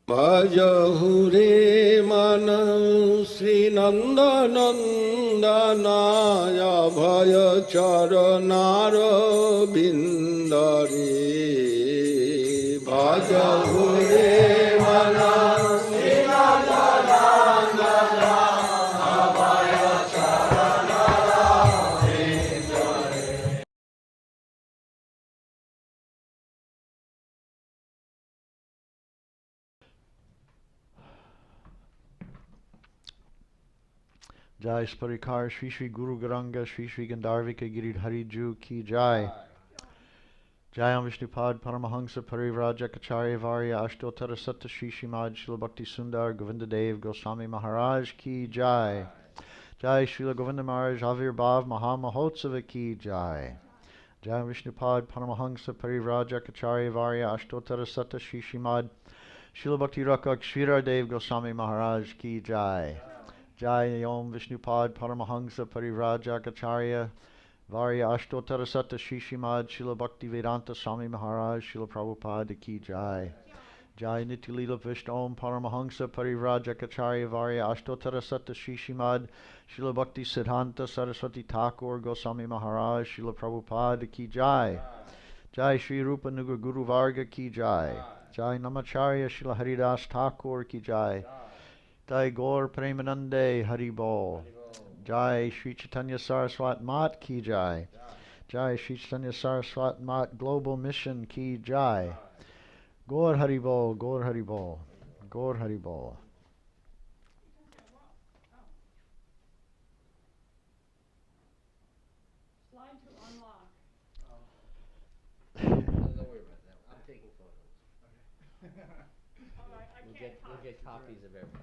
Bhajahure manam Sri Nanda Nandanaya Bhaya Charanara Bindare Bhajahure manam Sri Nanda Nandanaya Bhaya Charanara Bindare. Jai Sparikar Shri Shri Guru Garanga Shri Shri Gandharvika Giridhari Ju Ki Jai. Jayam Vishnupad Paramahansa Parivraja Kacharya Varya Ashtotara Satta Shri Srimad Srila Bhakti Sundar Govinda-Dev Goswami Maharaj Ki Jai. Jai Srila Govinda Maharaja Avirbhav Maha Mahotsava Ki Jai. Jayam Vishnupad Paramahansa Parivraja Kacharya Varya Ashtotara Satta Shri Srimad Srila Bhakti Rakak Shrirar Dev Goswami Maharaj Ki Jai. Jai Om Vishnupad Paramahansa Parivraja Kacharya Varya Ashtotara Satta Shri Srimad Srila Bhakti Vedanta Swami Maharaj Srila Prabhupada Ki Jai. Jai Nityalila Vishnu Om Paramahansa Parivraja Kacharya Varya Ashtotara Satta Shri Srimad Srila Bhakti Siddhanta Saraswati Thakur Goswami Maharaj Srila Prabhupada Ki Jai. Jai Shri Rupa Nuga Guru Varga Ki Jai. Jai Namacharya Srila Haridas Thakur Ki Jai. Jai Gaur Premanande Hari Bol. Jai Shri Chaitanya Saraswat Mat Ki Jai. Jai Shri Chaitanya Saraswat Mat Global Mission Ki Jai. Gaur Hari Bol, Gaur Hari Bol, Gaur Hari Bol. Slide to unlock. Don't worry about that. I'm taking photos. Okay. All right, I We'll can't get copies of everything.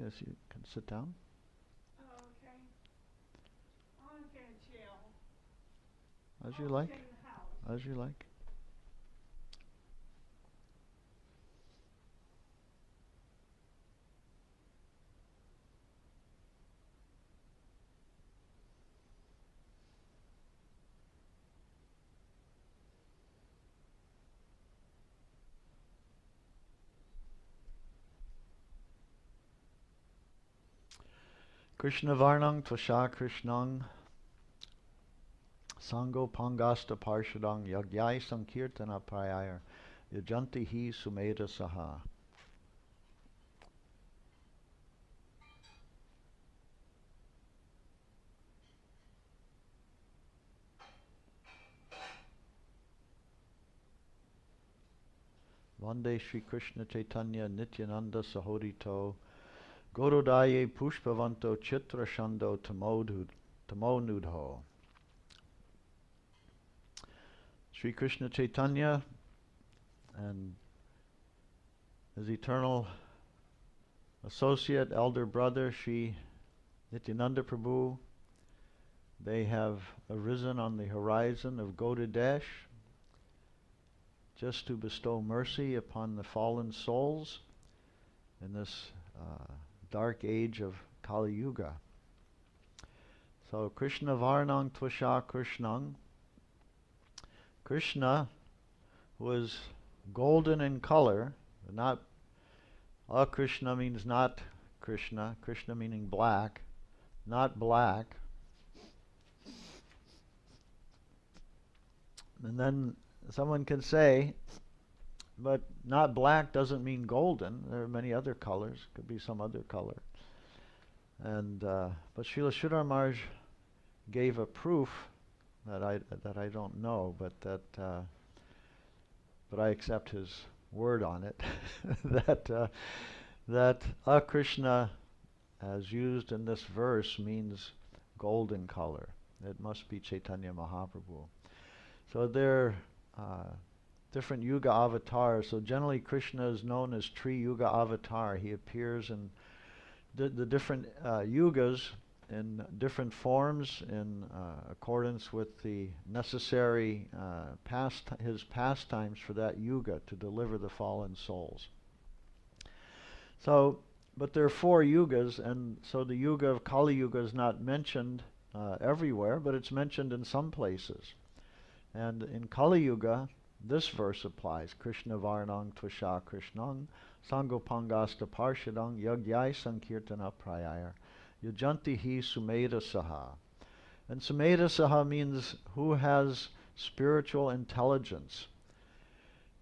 Yes, you can sit down. Oh, okay. I'm going to chill. As you like. Stay in the house. As you like. Krishna Varnang Tvasha Krishnang Sango Pangasta Parshadang Yagyai Sankirtana Prayayar Yajanti Hi Sumeda Saha. Vande Shri Krishna Chaitanya Nityananda Sahorito Gorodaye Pushpavanto Chitra Shando Tamonudho. Sri Krishna Chaitanya and his eternal associate, elder brother, Sri Nityananda Prabhu, they have arisen on the horizon of Govinda-Dev just to bestow mercy upon the fallen souls in this dark age of Kali Yuga. So Krishna Varnang Tvasha Krishnang. Krishna was golden in color, not Krishna means not Krishna, Krishna meaning black, not black. And then someone can say, but not black doesn't mean golden. There are many other colors. Could be some other color. And but Srila Sridhar Maharaj gave a proof that I don't know, but I accept his word on it that Krishna, as used in this verse, means golden color. It must be Chaitanya Mahaprabhu. So there are different Yuga avatars. So generally Krishna is known as Tri Yuga avatar. He appears in the different yugas in different forms in accordance with the necessary his pastimes for that yuga to deliver the fallen souls. So But there are 4 yugas, and so the yuga of Kali Yuga is not mentioned everywhere, but it's mentioned in some places. And in Kali Yuga, this verse applies: Krishna Varnang Tvasha Krishnang Sangopangasta Parshadang Yagyai Sankirtana Prayayar Yajanti Hi Sumeda Saha. And Sumeda Saha means who has spiritual intelligence.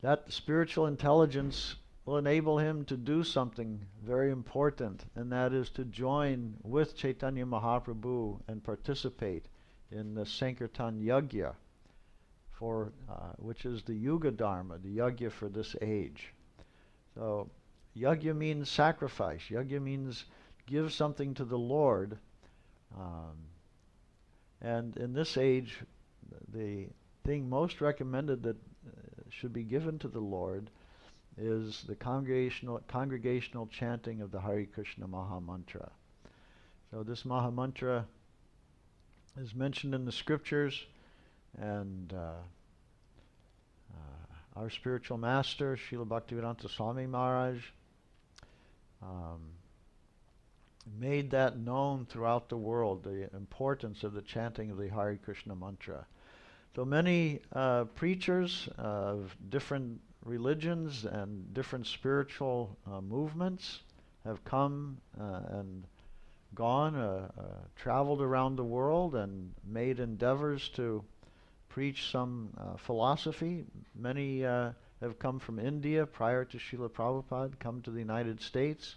That spiritual intelligence will enable him to do something very important, and that is to join with Chaitanya Mahaprabhu and participate in the Sankirtan Yagya, for which is the Yuga Dharma, the Yagya for this age. So Yagya means sacrifice. Yagya means give something to the Lord. And in this age, the thing most recommended that should be given to the Lord is the congregational chanting of the Hare Krishna Maha Mantra. So this Maha Mantra is mentioned in the scriptures, and our spiritual master, Srila Bhakti Swami Maharaj, made that known throughout the world, the importance of the chanting of the Hare Krishna mantra. So many preachers of different religions and different spiritual movements have come and gone, traveled around the world and made endeavors to preach some philosophy. Many have come from India prior to Srila Prabhupada, come to the United States.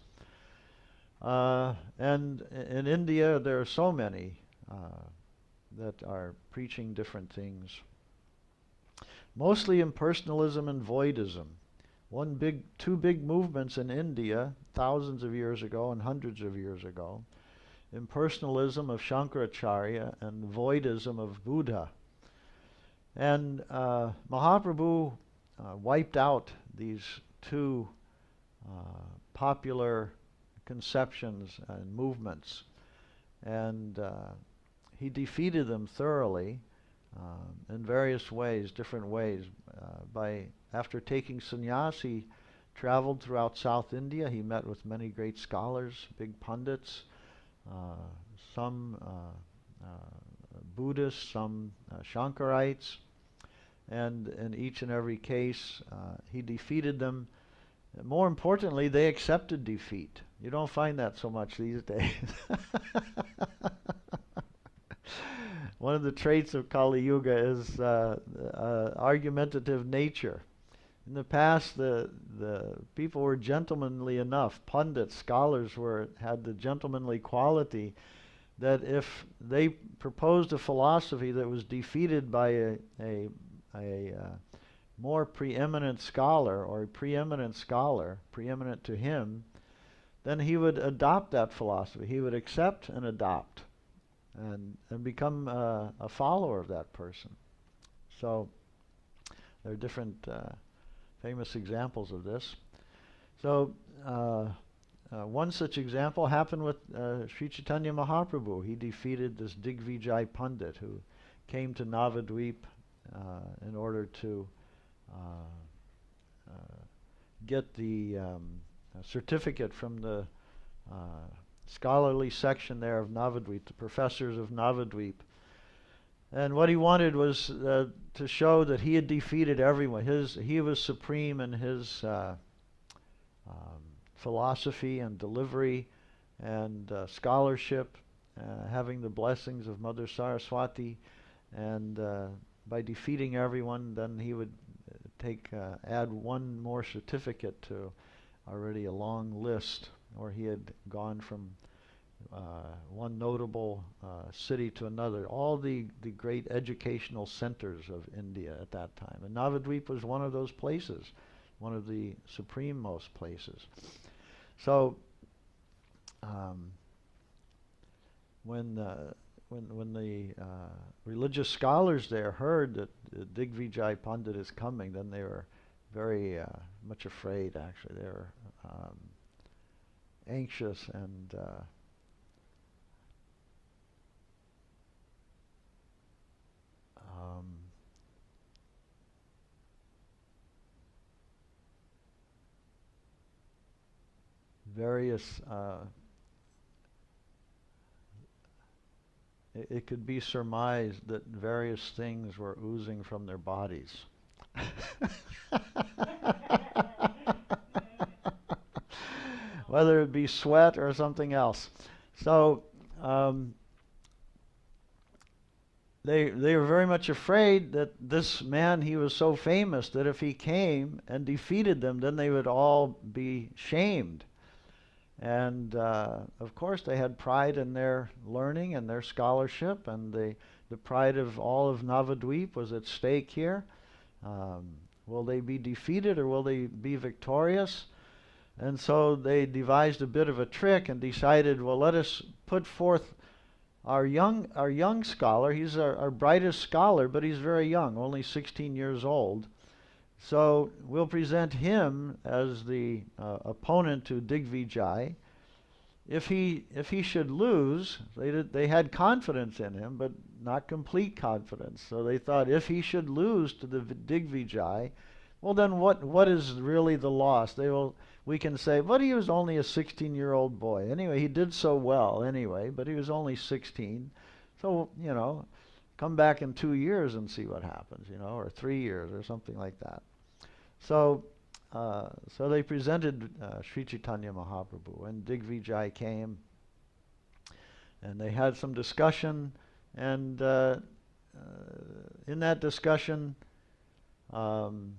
And in India there are so many that are preaching different things. Mostly impersonalism and voidism. Two big movements in India, thousands of years ago and hundreds of years ago. Impersonalism of Shankaracharya and voidism of Buddha. And Mahaprabhu wiped out these two popular conceptions and movements, and he defeated them thoroughly in various ways, different ways. After taking sannyas, he traveled throughout South India. He met with many great scholars, big pundits, some Buddhists, some Shankarites, and in each and every case he defeated them. More importantly, they accepted defeat. You don't find that so much these days. One of the traits of Kali Yuga is argumentative nature. In the past, the people were gentlemanly enough. Pundits, scholars had the gentlemanly quality that if they proposed a philosophy that was defeated by a more preeminent scholar, or a preeminent scholar, preeminent to him, then he would adopt that philosophy. He would accept and adopt and become a follower of that person. So there are different famous examples of this. So one such example happened with Sri Chaitanya Mahaprabhu. He defeated this Digvijay Pandit who came to Navadvip in order to get the certificate from the scholarly section there of Navadvip, the professors of Navadvip. And what he wanted was to show that he had defeated everyone. He was supreme in his philosophy and delivery and scholarship, having the blessings of Mother Saraswati, and by defeating everyone, then he would add one more certificate to already a long list, where he had gone from one notable city to another, all the great educational centers of India at that time. And Navadvip was one of those places, one of the supreme-most places. So when the religious scholars there heard that Digvijay Pandit is coming, then they were very much afraid, actually. They were anxious and various, it could be surmised that various things were oozing from their bodies. Whether it be sweat or something else. So they were very much afraid that this man, he was so famous that if he came and defeated them, then they would all be shamed. And of course they had pride in their learning and their scholarship, and the pride of all of Navadvip was at stake here. Will they be defeated or will they be victorious? And so they devised a bit of a trick and decided, well, let us put forth our young scholar. He's our brightest scholar, but he's very young, only 16 years old. So we'll present him as the opponent to Digvijay. If he should lose, they had confidence in him, but not complete confidence. So they thought if he should lose to the Digvijay, well then what is really the loss? We can say, but he was only a 16-year-old boy. Anyway, he did so well anyway, but he was only 16. So, come back in 2 years and see what happens, or 3 years or something like that. So they presented Sri Chaitanya Mahaprabhu, and Digvijay came, and they had some discussion, and in that discussion, Mahaprabhu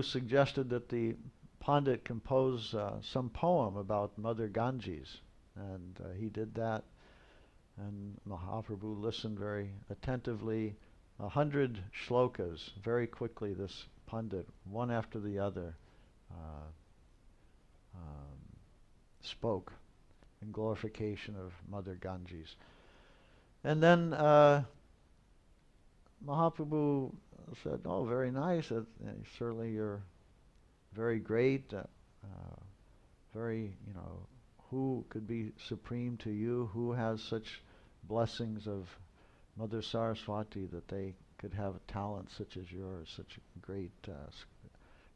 suggested that the Pandit compose some poem about Mother Ganges, and he did that, and Mahaprabhu listened very attentively. 100 shlokas, very quickly this Pandit, one after the other, spoke in glorification of Mother Ganges. And then Mahaprabhu said, oh, very nice, certainly you're very great, very, who could be supreme to you? Who has such blessings of Mother Saraswati that they could have a talent such as yours, such great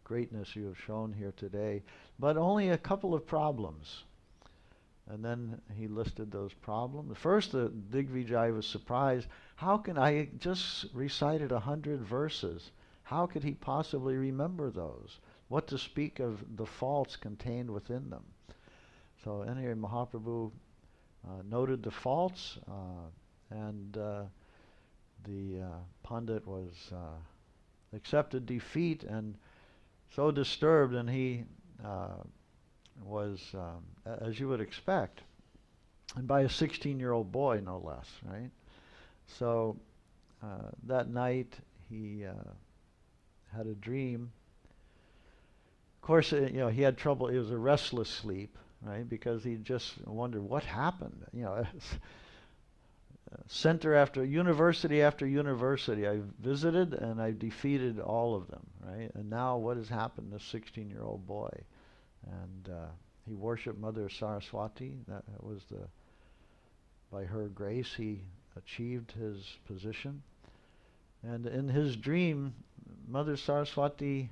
greatness you have shown here today, but only a couple of problems. And then he listed those problems. First, the Digvijay was surprised. How can I just recited 100 verses? How could he possibly remember those? What to speak of the faults contained within them? So anyway, Mahaprabhu noted the faults, and the Pandit was accepted defeat and so disturbed, and he was, as you would expect, and by a 16-year-old boy, no less, right? So that night he had a dream. Of course, he had trouble. It was a restless sleep, right? Because he just wondered what happened. Center after university, I visited and I defeated all of them, right? And now what has happened to this 16-year-old boy? And he worshipped Mother Saraswati. That was by her grace he achieved his position. And in his dream, Mother Saraswati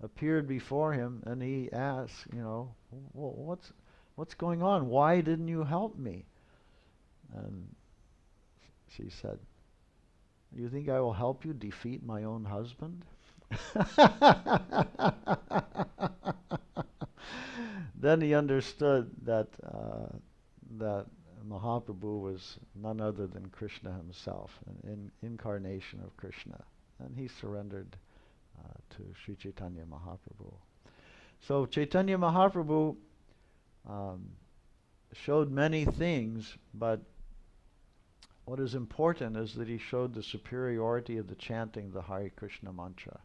appeared before him, and he asked, well, what's going on? Why didn't you help me? And she said, you think I will help you defeat my own husband? Then he understood that Mahaprabhu was none other than Krishna himself, an incarnation of Krishna. And he surrendered to Sri Chaitanya Mahaprabhu. So Chaitanya Mahaprabhu showed many things, but what is important is that he showed the superiority of the chanting of the Hare Krishna mantra.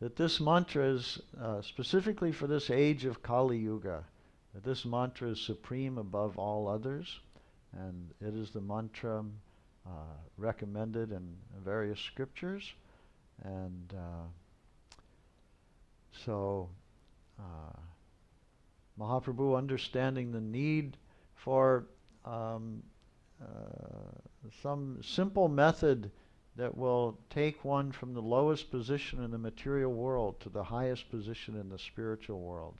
That this mantra is specifically for this age of Kali Yuga, that this mantra is supreme above all others, and it is the mantra recommended in various scriptures. And so Mahaprabhu, understanding the need for some simple method that will take one from the lowest position in the material world to the highest position in the spiritual world.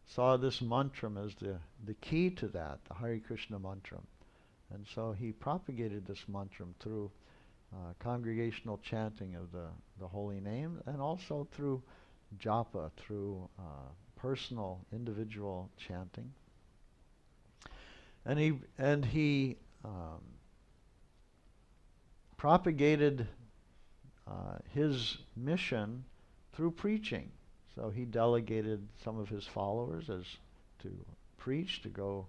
Saw this mantram as the key to that, the Hare Krishna mantram. And so he propagated this mantram through congregational chanting of the holy name, and also through japa, through personal, individual chanting. And he propagated his mission through preaching. So he delegated some of his followers as to preach, to go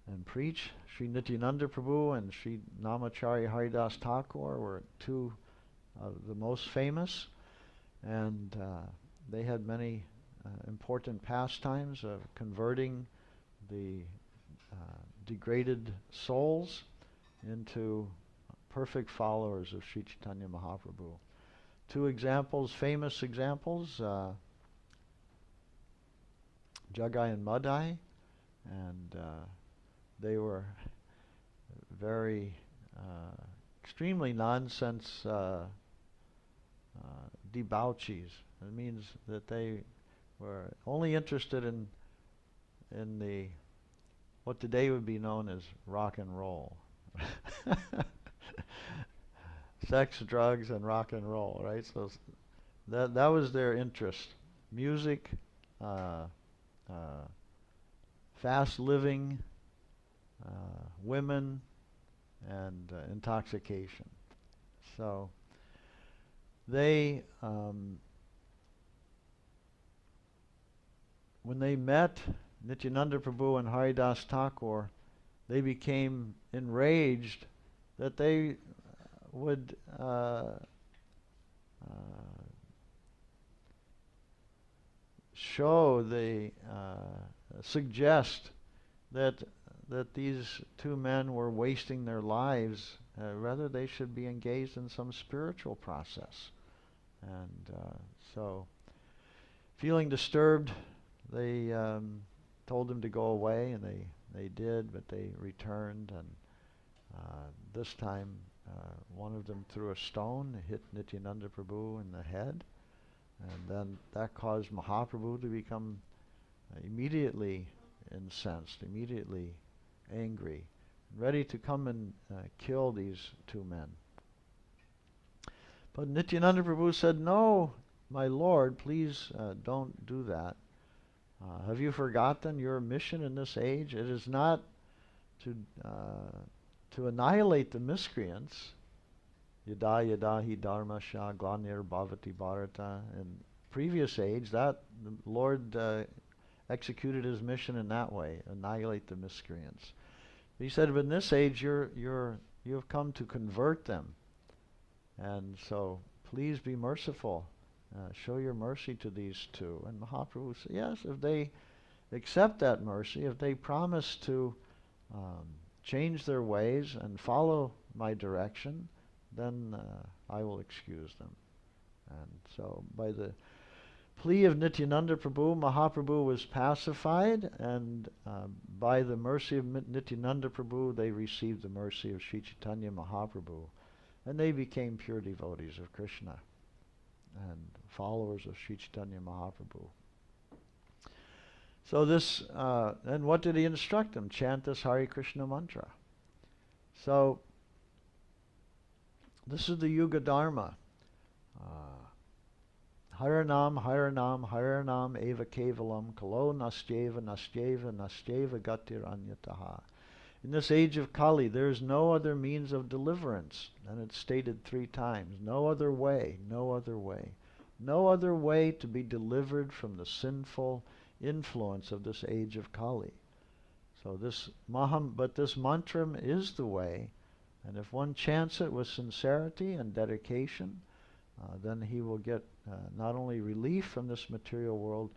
and preach. Sri Nityananda Prabhu and Sri Namacharya Haridas Thakur were two of the most famous, and they had many important pastimes of converting the degraded souls into perfect followers of Sri Chaitanya Mahaprabhu. Two examples, famous examples, Jagai and Madai, and they were very extremely nonsense debauchees. It means that they were only interested in the what today would be known as rock and roll. Sex, drugs, and rock and roll, right? So that was their interest. Music, fast living, women, and intoxication. So they, when they met Nityananda Prabhu and Haridas Thakur, they became enraged that they would suggest that these two men were wasting their lives. Rather, they should be engaged in some spiritual process. And so, feeling disturbed, they told them to go away, and they did, but they returned, and this time one of them threw a stone, hit Nityananda Prabhu in the head, and then that caused Mahaprabhu to become immediately incensed, immediately angry, ready to come and kill these two men. But Nityananda Prabhu said, "No, my Lord, please don't do that. Have you forgotten your mission in this age? It is not to annihilate the miscreants. Yada yada hi dharma sha glanir bhavati bharata." In previous age, that the Lord executed his mission in that way, annihilate the miscreants. He said, but in this age, you have come to convert them, and so please be merciful. Show your mercy to these two. And Mahaprabhu said, yes, if they accept that mercy, if they promise to change their ways and follow my direction, then I will excuse them. And so by the plea of Nityananda Prabhu, Mahaprabhu was pacified, and by the mercy of Nityananda Prabhu, they received the mercy of Sri Chaitanya Mahaprabhu, and they became pure devotees of Krishna and followers of Sri Chaitanya Mahaprabhu. So this, and what did he instruct them? Chant this Hare Krishna mantra. So this is the Yuga Dharma. Haranam, Haranam, Haranam eva kevalam, kalo nastyeva, nastyeva, nastyeva gatir anyataha. In this age of Kali, there is no other means of deliverance. And it's stated 3 times. No other way, no other way. No other way to be delivered from the sinful influence of this age of Kali. So this but this mantram is the way, and if one chants it with sincerity and dedication, then he will get not only relief from this material world,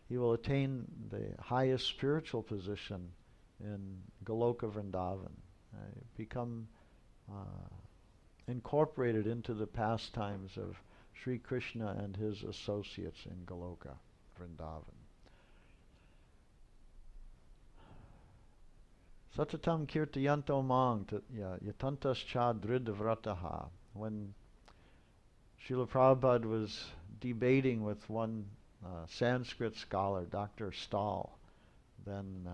he will attain the highest spiritual position in Goloka Vrindavan, become incorporated into the pastimes of Sri Krishna and his associates in Goloka Vrindavan. Satatam kirtayanto mang yatantas cha dridvrataha. When Srila Prabhupada was debating with one Sanskrit scholar, Dr. Stahl, then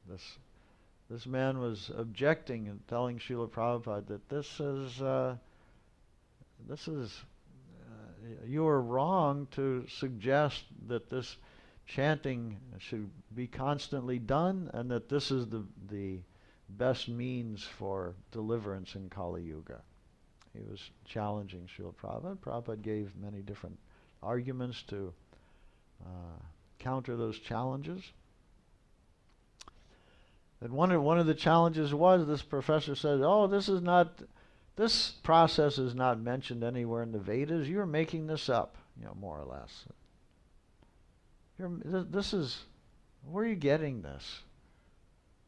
this man was objecting and telling Srila Prabhupada that you are wrong to suggest that this chanting should be constantly done, and that this is the best means for deliverance in Kali Yuga. He was challenging Srila Prabhupada. Prabhupada gave many different arguments to counter those challenges. And one of the challenges was, this professor said, "Oh, this process is not mentioned anywhere in the Vedas. You're making this up, more or less. Where are you getting this?"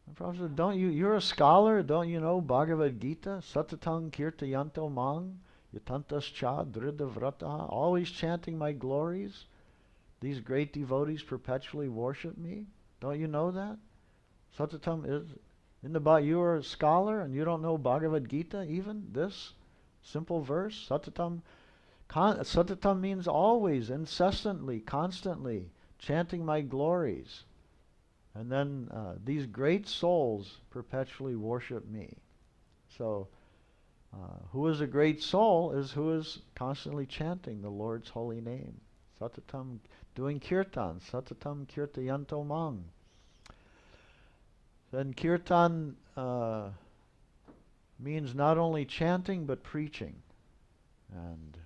The Prophet said, you're a scholar, don't you know Bhagavad Gita? Satatang kirtayanto mang, yatantas cha dridvrataha, always chanting my glories. These great devotees perpetually worship me. Don't you know that? Satatam is, you are a scholar and you don't know Bhagavad Gita, even this simple verse? Satatam means always, incessantly, constantly, chanting my glories. And then these great souls perpetually worship me. So who is a great soul is who is constantly chanting the Lord's holy name. Satatam, doing kirtan. Satatam kirtayanto mang. Then kirtan means not only chanting but preaching. And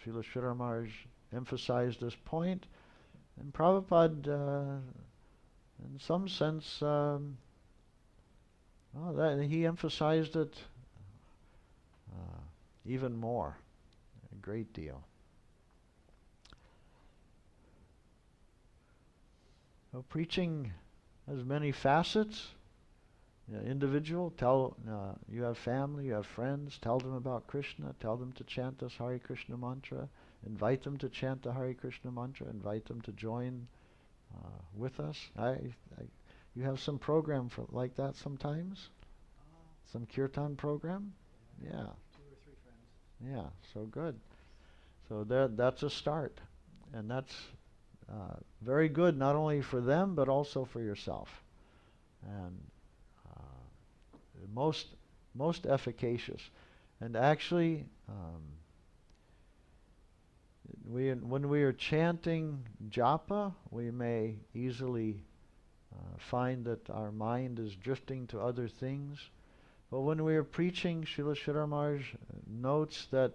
Srila Sridhar Maharaj emphasized this point. And Prabhupada, in some sense, he emphasized it even more, a great deal. So preaching has many facets. Individual, you have family, you have friends, tell them about Krishna, tell them to chant this Hare Krishna mantra, invite them to chant the Hare Krishna mantra, invite them to join with us. You have some program like that sometimes? Some kirtan program? Yeah. 2 or 3 friends. Yeah, so good. So that's a start. And that's very good, not only for them, but also for yourself. And most efficacious. And actually, when we are chanting japa, we may easily find that our mind is drifting to other things. But when we are preaching, Srila Sridhar Maharaj notes that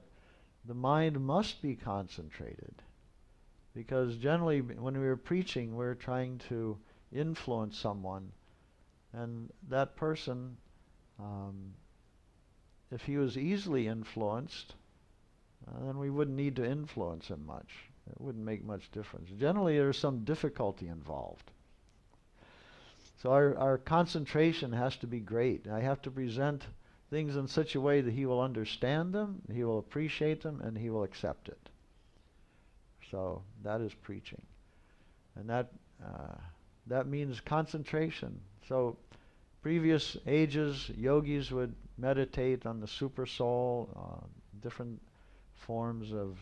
the mind must be concentrated. Because generally, when we are preaching, we're trying to influence someone. And that person, if he was easily influenced, then we wouldn't need to influence him much. It wouldn't make much difference. Generally, there's some difficulty involved. So our concentration has to be great. I have to present things in such a way that he will understand them, he will appreciate them, and he will accept it. So that is preaching. And that means concentration. So previous ages, yogis would meditate on the super soul. Different forms of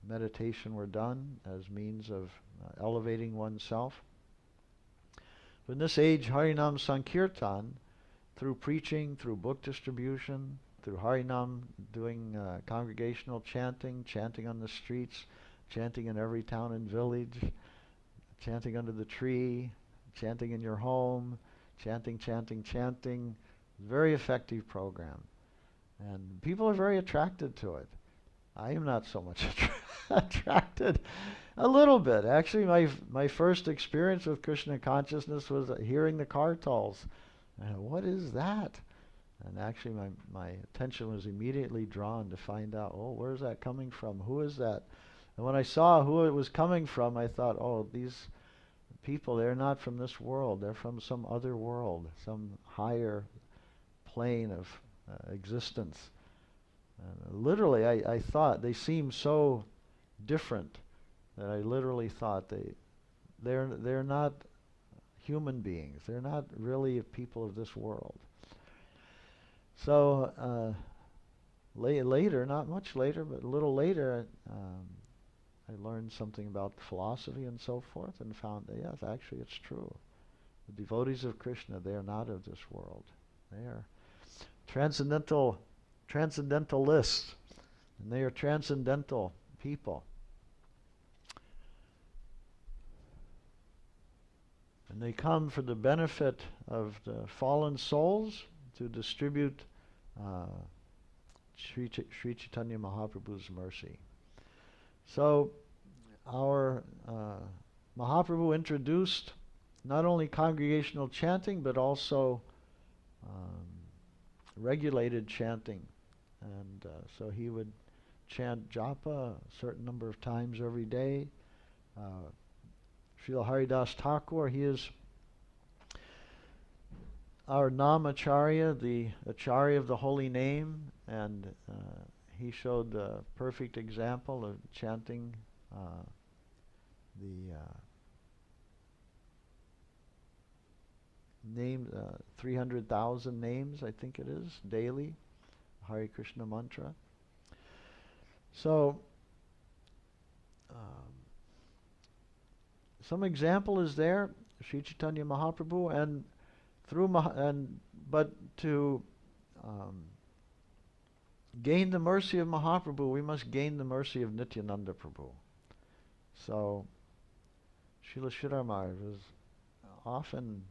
meditation were done as means of elevating oneself. But in this age, Harinam Sankirtan, through preaching, through book distribution, through Harinam, doing congregational chanting, chanting on the streets, chanting in every town and village, chanting under the tree, chanting in your home, chanting. Very effective program. And people are very attracted to it. I am not so much attracted. A little bit. Actually, my first experience with Krishna consciousness was hearing the kartals. What is that? And actually, my attention was immediately drawn to find out, where's that coming from? Who is that? And when I saw who it was coming from, I thought, these people, they're not from this world. They're from some other world, some higher plane of existence. And literally, I thought they seemed so different that I literally thought they're not human beings. They're not really people of this world. So later, not much later, but a little later, I learned something about philosophy and so forth, and found that yes, actually it's true. The devotees of Krishna, they are not of this world. They are transcendentalists, and they are transcendental people. And they come for the benefit of the fallen souls to distribute Sri Chaitanya Mahaprabhu's mercy. So our Mahaprabhu introduced not only congregational chanting, but also regulated chanting. And so he would chant japa a certain number of times every day. Srila Haridas Thakur, he is our Namacharya, the Acharya of the holy name, and he showed the perfect example of chanting the name, 300,000 names, I think it is, daily, Hare Krishna mantra. So, some example is there, Sri Chaitanya Mahaprabhu, and through but to gain the mercy of Mahaprabhu, we must gain the mercy of Nityananda Prabhu. So, Srila Sridhar Maharaj was often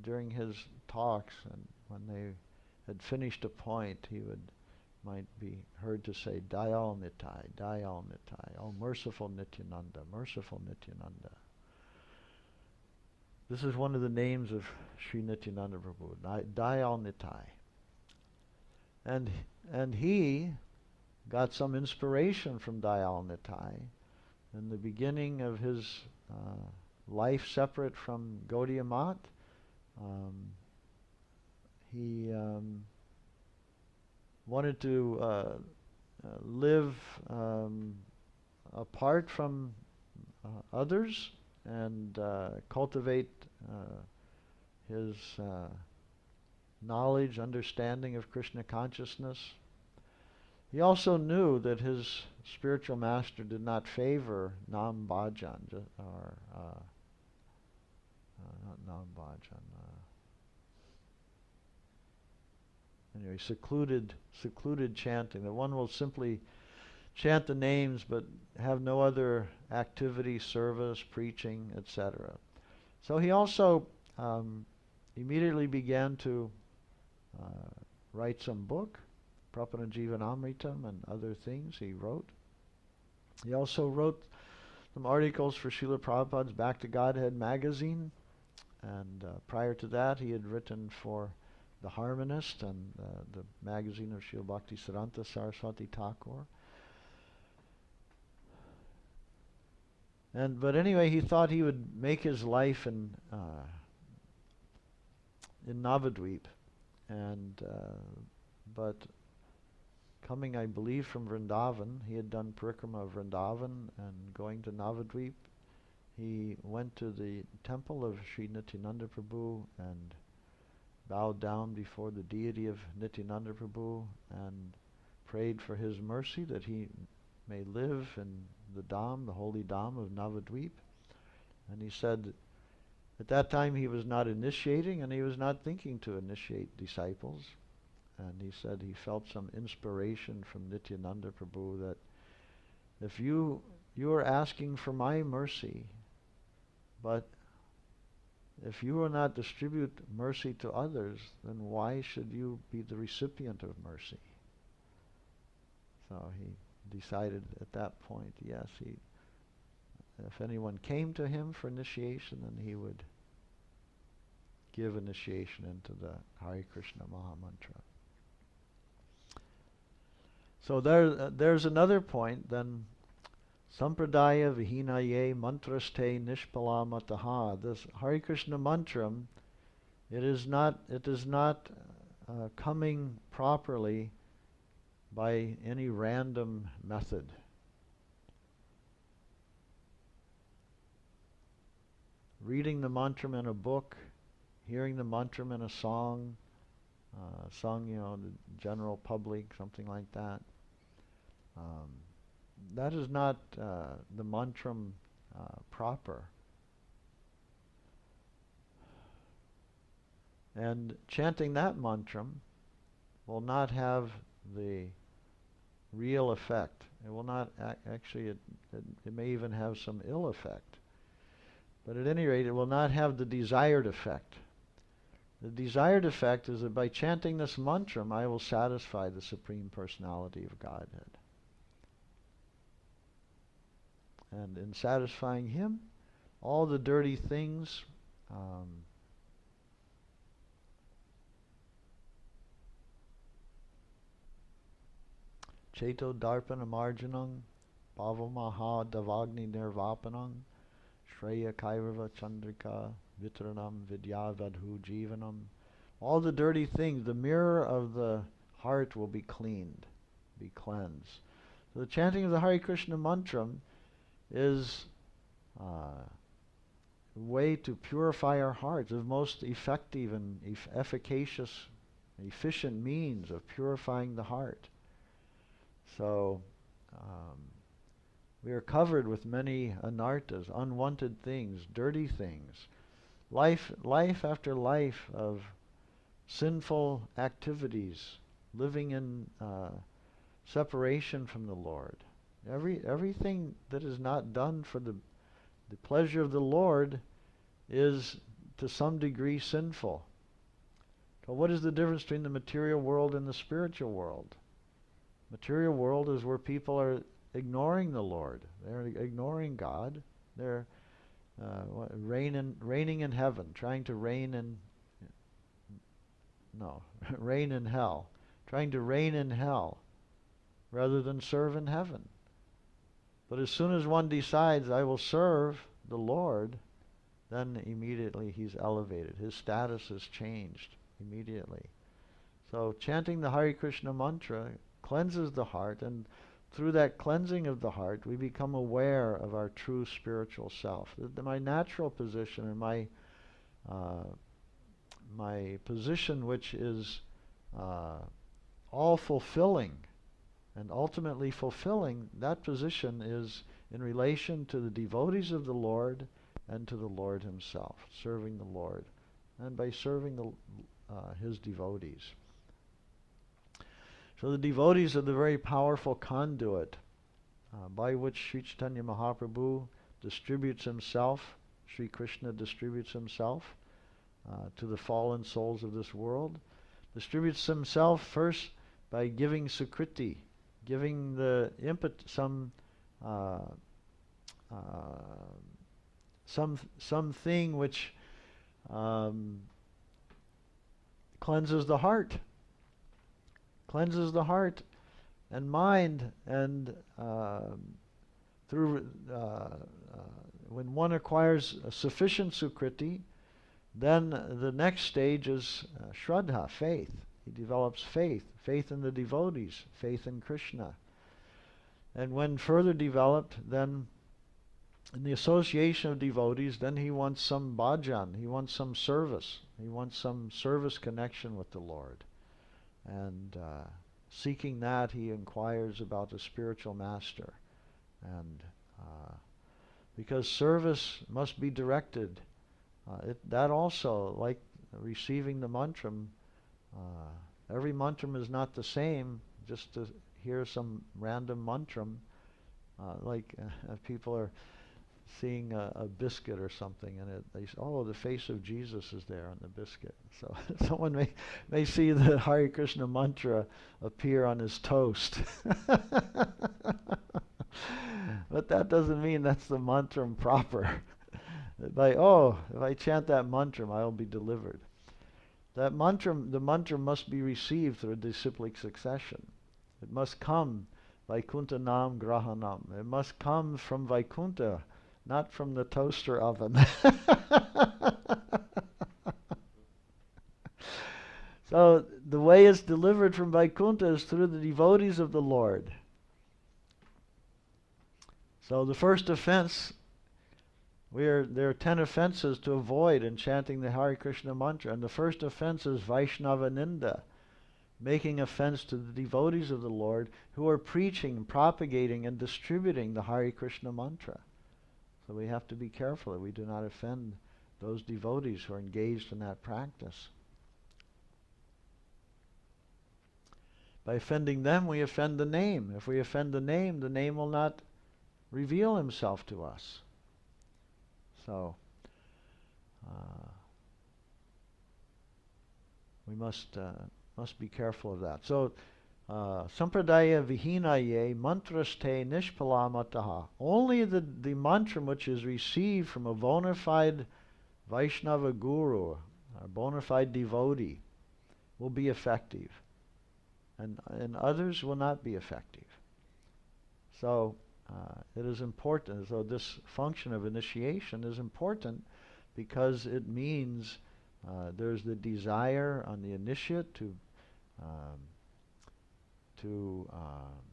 during his talks, and when they had finished a point, he might be heard to say, Dayal Nitai, Dayal Nitai, oh merciful Nityananda, merciful Nityananda. This is one of the names of Sri Nityananda Prabhu, Dayal Nitai. And he got some inspiration from Dayal Nitai. In the beginning of his life separate from Gaudiya Math, he wanted to live apart from others and cultivate his knowledge, understanding of Krishna consciousness. He also knew that his spiritual master did not favor Nam Bhajan, or not Nam Bhajan. Anyway, secluded chanting. That one will simply chant the names but have no other activity, service, preaching, etc. So he also immediately began to write some book, Prapana Jivanamritam and other things he wrote. He also wrote some articles for Srila Prabhupada's Back to Godhead magazine, and prior to that he had written for The Harmonist and the magazine of Srila Bhakti Siddhanta Saraswati Thakur. But anyway, he thought he would make his life in Navadvip, but coming, I believe, from Vrindavan, he had done Parikrama of Vrindavan, and going to Navadvip, he went to the temple of Sri Nityananda Prabhu and bowed down before the deity of Nityananda Prabhu and prayed for his mercy that he may live in the Dham, the holy Dham of Navadvip. And he said at that time he was not initiating, and he was not thinking to initiate disciples. And he said he felt some inspiration from Nityananda Prabhu that if you are asking for my mercy, but if you will not distribute mercy to others, then why should you be the recipient of mercy? So he decided at that point, yes, if anyone came to him for initiation, then he would give initiation into the Hare Krishna Mahamantra. So there's another point then. Sampradaya vihinaye mantraste nishpalamataha. This Hare Krishna mantram, it is not coming properly by any random method. reading the mantram in a book, hearing the mantram in a song, sung, the general public, something like that. That is not the mantram proper. And chanting that mantram will not have the real effect. It will not actually, it may even have some ill effect. But at any rate, it will not have the desired effect. The desired effect is that by chanting this mantram, I will satisfy the Supreme Personality of Godhead. And in satisfying Him, all the dirty things Cheto Darpana Marjanam Bhavamaha Davagni Nirvapanam Shreya Kairava Chandrika Vitranam Vidyavadhu Jivanam. All the dirty things, the mirror of the heart will be cleaned, be cleansed. So the chanting of the Hare Krishna mantram is a way to purify our hearts, the most effective and efficacious, efficient means of purifying the heart. So we are covered with many anartas, unwanted things, dirty things, life after life of sinful activities, living in separation from the Lord. Everything that is not done for the pleasure of the Lord is to some degree sinful. So what is the difference between the material world and the spiritual world? Material world is where people are ignoring the Lord. They're ignoring God. They're reigning in heaven, trying to reign in reign in hell, trying to reign in hell rather than serve in heaven. But as soon as one decides, I will serve the Lord, then immediately he's elevated. His status is changed immediately. So chanting the Hare Krishna mantra cleanses the heart, and through that cleansing of the heart, we become aware of our true spiritual self. My natural position and my position, which is all fulfilling and ultimately fulfilling, that position is in relation to the devotees of the Lord and to the Lord Himself, serving the Lord, and by serving His devotees. So the devotees are the very powerful conduit by which Sri Chaitanya Mahaprabhu distributes himself, Sri Krishna distributes himself to the fallen souls of this world. Distributes himself first by giving sukriti, giving the something which cleanses the heart. Cleanses the heart and mind, and through when one acquires a sufficient sukriti, then the next stage is shraddha, faith. He develops faith in the devotees, faith in Krishna. And when further developed, then in the association of devotees, then he wants some bhajan, he wants some service, he wants some service connection with the Lord. And seeking that, he inquires about a spiritual master. And because service must be directed, that also, like receiving the mantram, every mantram is not the same. Just to hear some random mantram, like people are seeing a biscuit or something, and they say, oh, the face of Jesus is there on the biscuit. So someone may see the Hare Krishna mantra appear on his toast. But that doesn't mean that's the mantram proper. If I chant that mantram, I'll be delivered. The mantram must be received through a disciplic succession. It must come Vaikuntha Nam Grahanam. It must come from Vaikuntha, not from the toaster oven. So the way it's delivered from Vaikuntha is through the devotees of the Lord. So the first offense There are 10 offenses to avoid in chanting the Hare Krishna mantra, and the first offense is Vaishnava Ninda, making offense to the devotees of the Lord who are preaching, propagating, and distributing the Hare Krishna mantra. So we have to be careful that we do not offend those devotees who are engaged in that practice. By offending them, we offend the name. If we offend the name will not reveal himself to us. So, we must be careful of that. So, Sampradaya Vihinaye Mantraste Nishpalamataha. Only the mantra which is received from a bona fide Vaishnava guru, a bona fide devotee, will be effective. And others will not be effective. So, it is important. So this function of initiation is important because it means there's the desire on the initiate to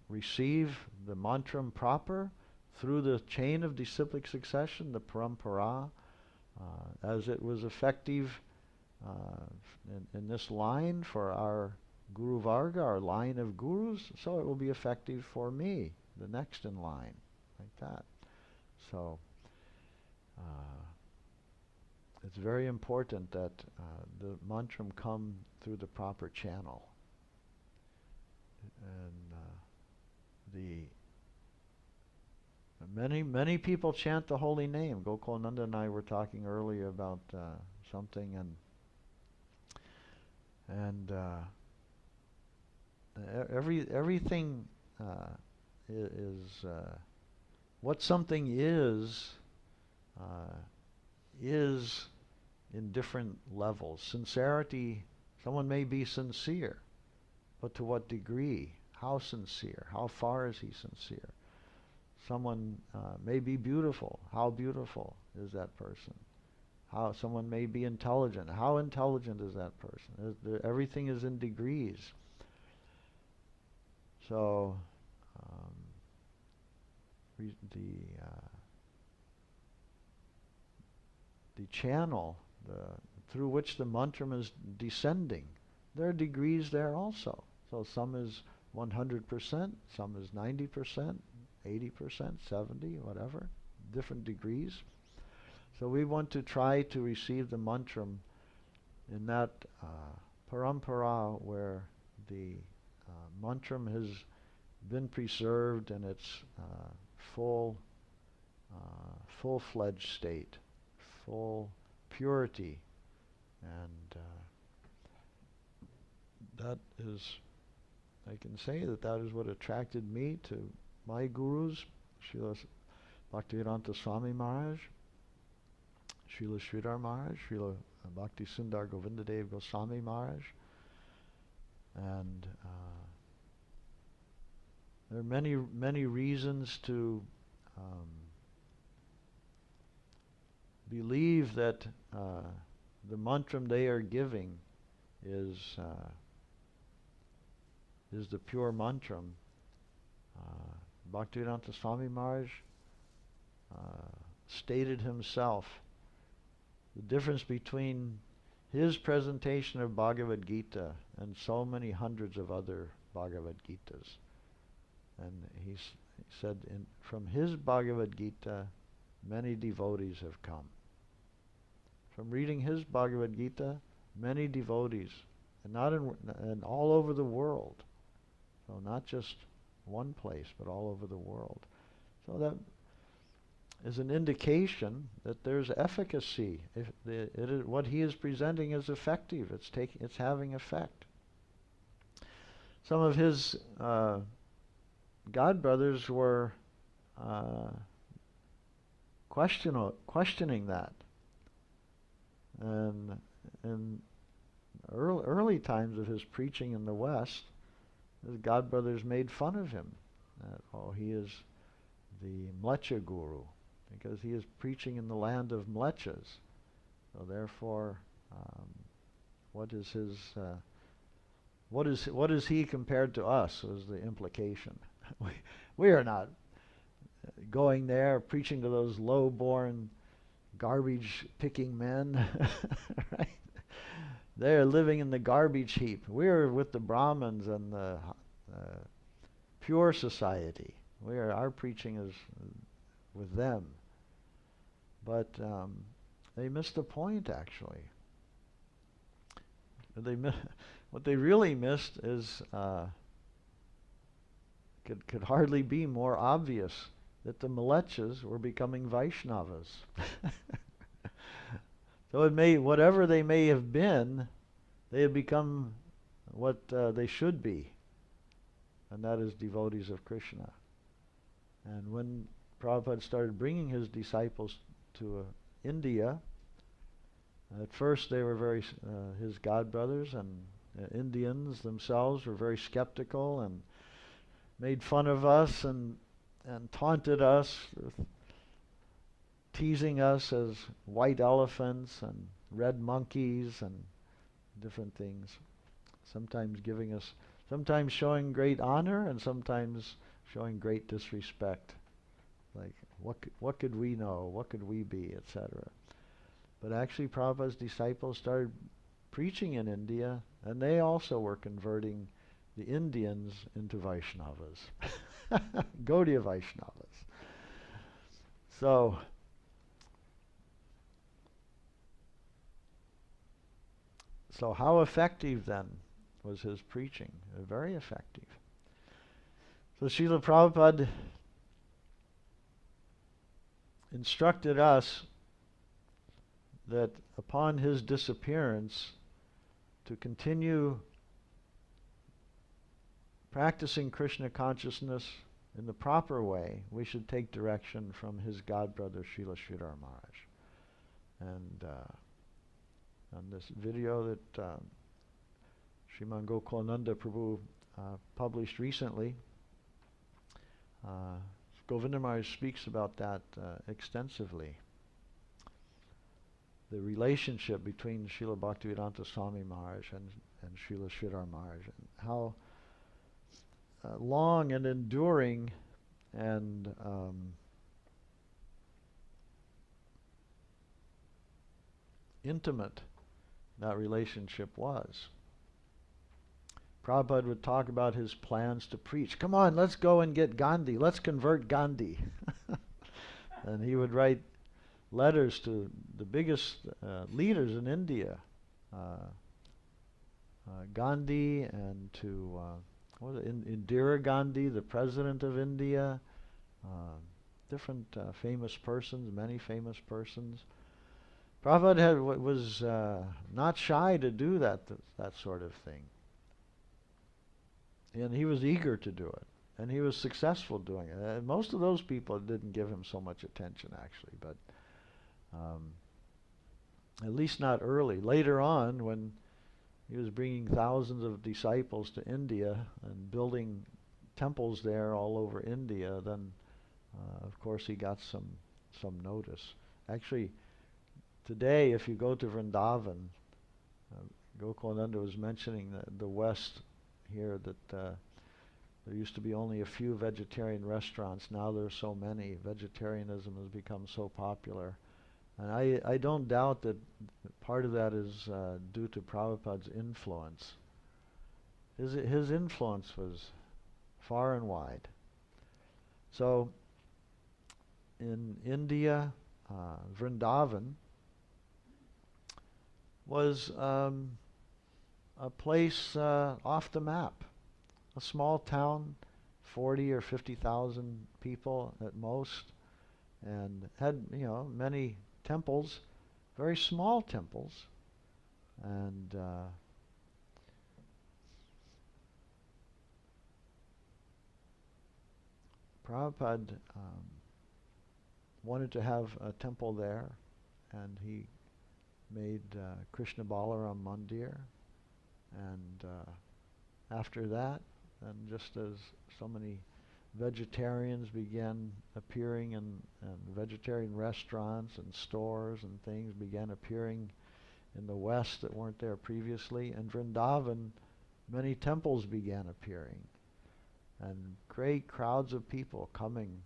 receive the mantram proper through the chain of disciplic succession, the parampara, as it was effective in this line for our Guru Varga, our line of gurus, so it will be effective for me, the next in line, like that. So it's very important that the mantram come through the proper channel. And many people chant the holy name. Gokulananda and I were talking earlier about something, and everything is what something is in different levels. Sincerity, someone may be sincere, but to what degree? How sincere? How far is he sincere? Someone may be beautiful. How beautiful is that person? How someone may be intelligent. How intelligent is that person? Everything is in degrees. So the channel through which the mantram is descending, there are degrees there also. So some is 100%, some is 90%, 80%, 70, whatever, different degrees. So we want to try to receive the mantram in that parampara where the mantram has been preserved in its full-fledged state, full purity, and that is, I can say that is what attracted me to my gurus, Srila Bhaktivedanta Swami Maharaj, Srila Sridhar Maharaj, Srila Bhakti Sundar Govinda-Dev Goswami Maharaj, and there are many reasons to believe that the mantram they are giving is the pure mantram. Bhaktivedanta Swami Maharaj stated himself the difference between his presentation of Bhagavad Gita and so many hundreds of other Bhagavad Gitas. And he said from his Bhagavad Gita, many devotees have come. From reading his Bhagavad Gita, many devotees, and not and all over the world. So not just one place, but all over the world. So that is an indication that there's efficacy. If what he is presenting is effective, it's having effect. Some of his God brothers were questioning that, and in early times of his preaching in the West, his God brothers made fun of him. He is the Mlecha Guru, because he is preaching in the land of Mlechas. So therefore, what is his? What is he compared to us? Was the implication. We are not going there preaching to those low-born garbage picking men, right? They're living in the garbage heap. We're with the Brahmins and the pure society. Our preaching is with them. But they missed the point, actually. What they really missed is could hardly be more obvious, that the Mlechas were becoming Vaishnavas. So whatever they may have been, they had become what they should be, and that is devotees of Krishna. And when Prabhupada started bringing his disciples to India, at first they were his godbrothers and Indians themselves were very skeptical and made fun of us and taunted us, teasing us as white elephants and red monkeys and different things. Sometimes showing great honor and sometimes showing great disrespect. Like, what could we know? What could we be, etc. But actually Prabhupada's disciples started preaching in India, and they also were converting the Indians into Vaishnavas. Gaudiya Vaishnavas. So how effective then was his preaching? Very effective. So Srila Prabhupada instructed us that upon his disappearance, to continue practicing Krishna consciousness in the proper way, we should take direction from his godbrother Srila Sridhar Maharaj. And on this video that Sriman Gokulananda Prabhu published recently, Govinda Maharaj speaks about that extensively. The relationship between Srila Bhaktivedanta Swami Maharaj and Srila Sridhar Maharaj, and how long and enduring and intimate that relationship was. Prabhupada would talk about his plans to preach. Come on, let's go and get Gandhi. Let's convert Gandhi. And he would write letters to the biggest leaders in India, Gandhi, and to Indira Gandhi, the president of India, different famous persons, many famous persons. Prabhupada was not shy to do that sort of thing. And he was eager to do it. And he was successful doing it. Most of those people didn't give him so much attention, actually, but at least not early. Later on, when he was bringing thousands of disciples to India and building temples there all over India, then of course he got some notice. Actually, today, if you go to Vrindavan, Gokulananda was mentioning the West here, that there used to be only a few vegetarian restaurants. Now there are so many. Vegetarianism has become so popular. And I don't doubt that part of that is due to Prabhupada's influence. His influence was far and wide. So in India, Vrindavan was a place off the map, a small town, 40 or 50,000 people at most, and had many temples, very small temples, and Prabhupada wanted to have a temple there, and he made Krishna Balaram Mandir, and after that, and just as so many vegetarians began appearing and vegetarian restaurants and stores and things began appearing in the West that weren't there previously. In Vrindavan, many temples began appearing, and great crowds of people coming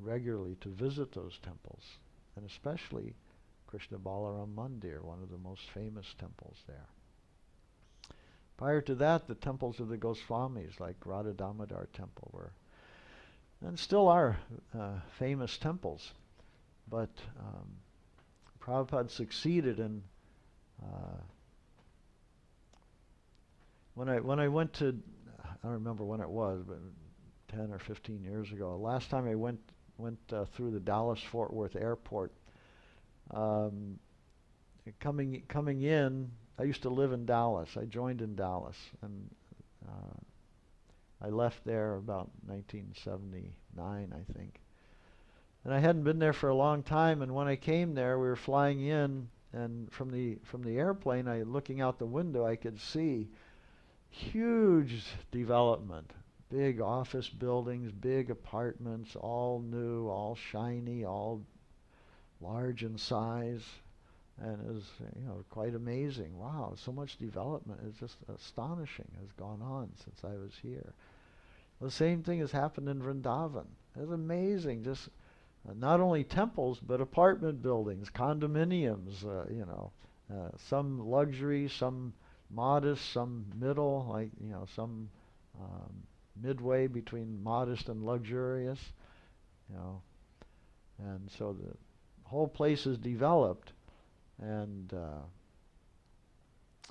regularly to visit those temples, and especially Krishna Balaram Mandir, one of the most famous temples there. Prior to that, the temples of the Goswamis, like Radha Damodar Temple, were, and still are, famous temples. But Prabhupada succeeded in, when I went to, I don't remember when it was, but 10 or 15 years ago, last time I went through the Dallas-Fort Worth airport, coming in, I used to live in Dallas. I joined in Dallas, and I left there about 1979, I think. And I hadn't been there for a long time, and when I came there, we were flying in, and from the airplane, looking out the window, I could see huge development. Big office buildings, big apartments, all new, all shiny, all large in size. And it was, quite amazing. Wow, so much development. It's just astonishing has gone on since I was here. The same thing has happened in Vrindavan. It's amazing. Just not only temples, but apartment buildings, condominiums, some luxury, some modest, some middle, some midway between modest and luxurious, and so the whole place is developed. And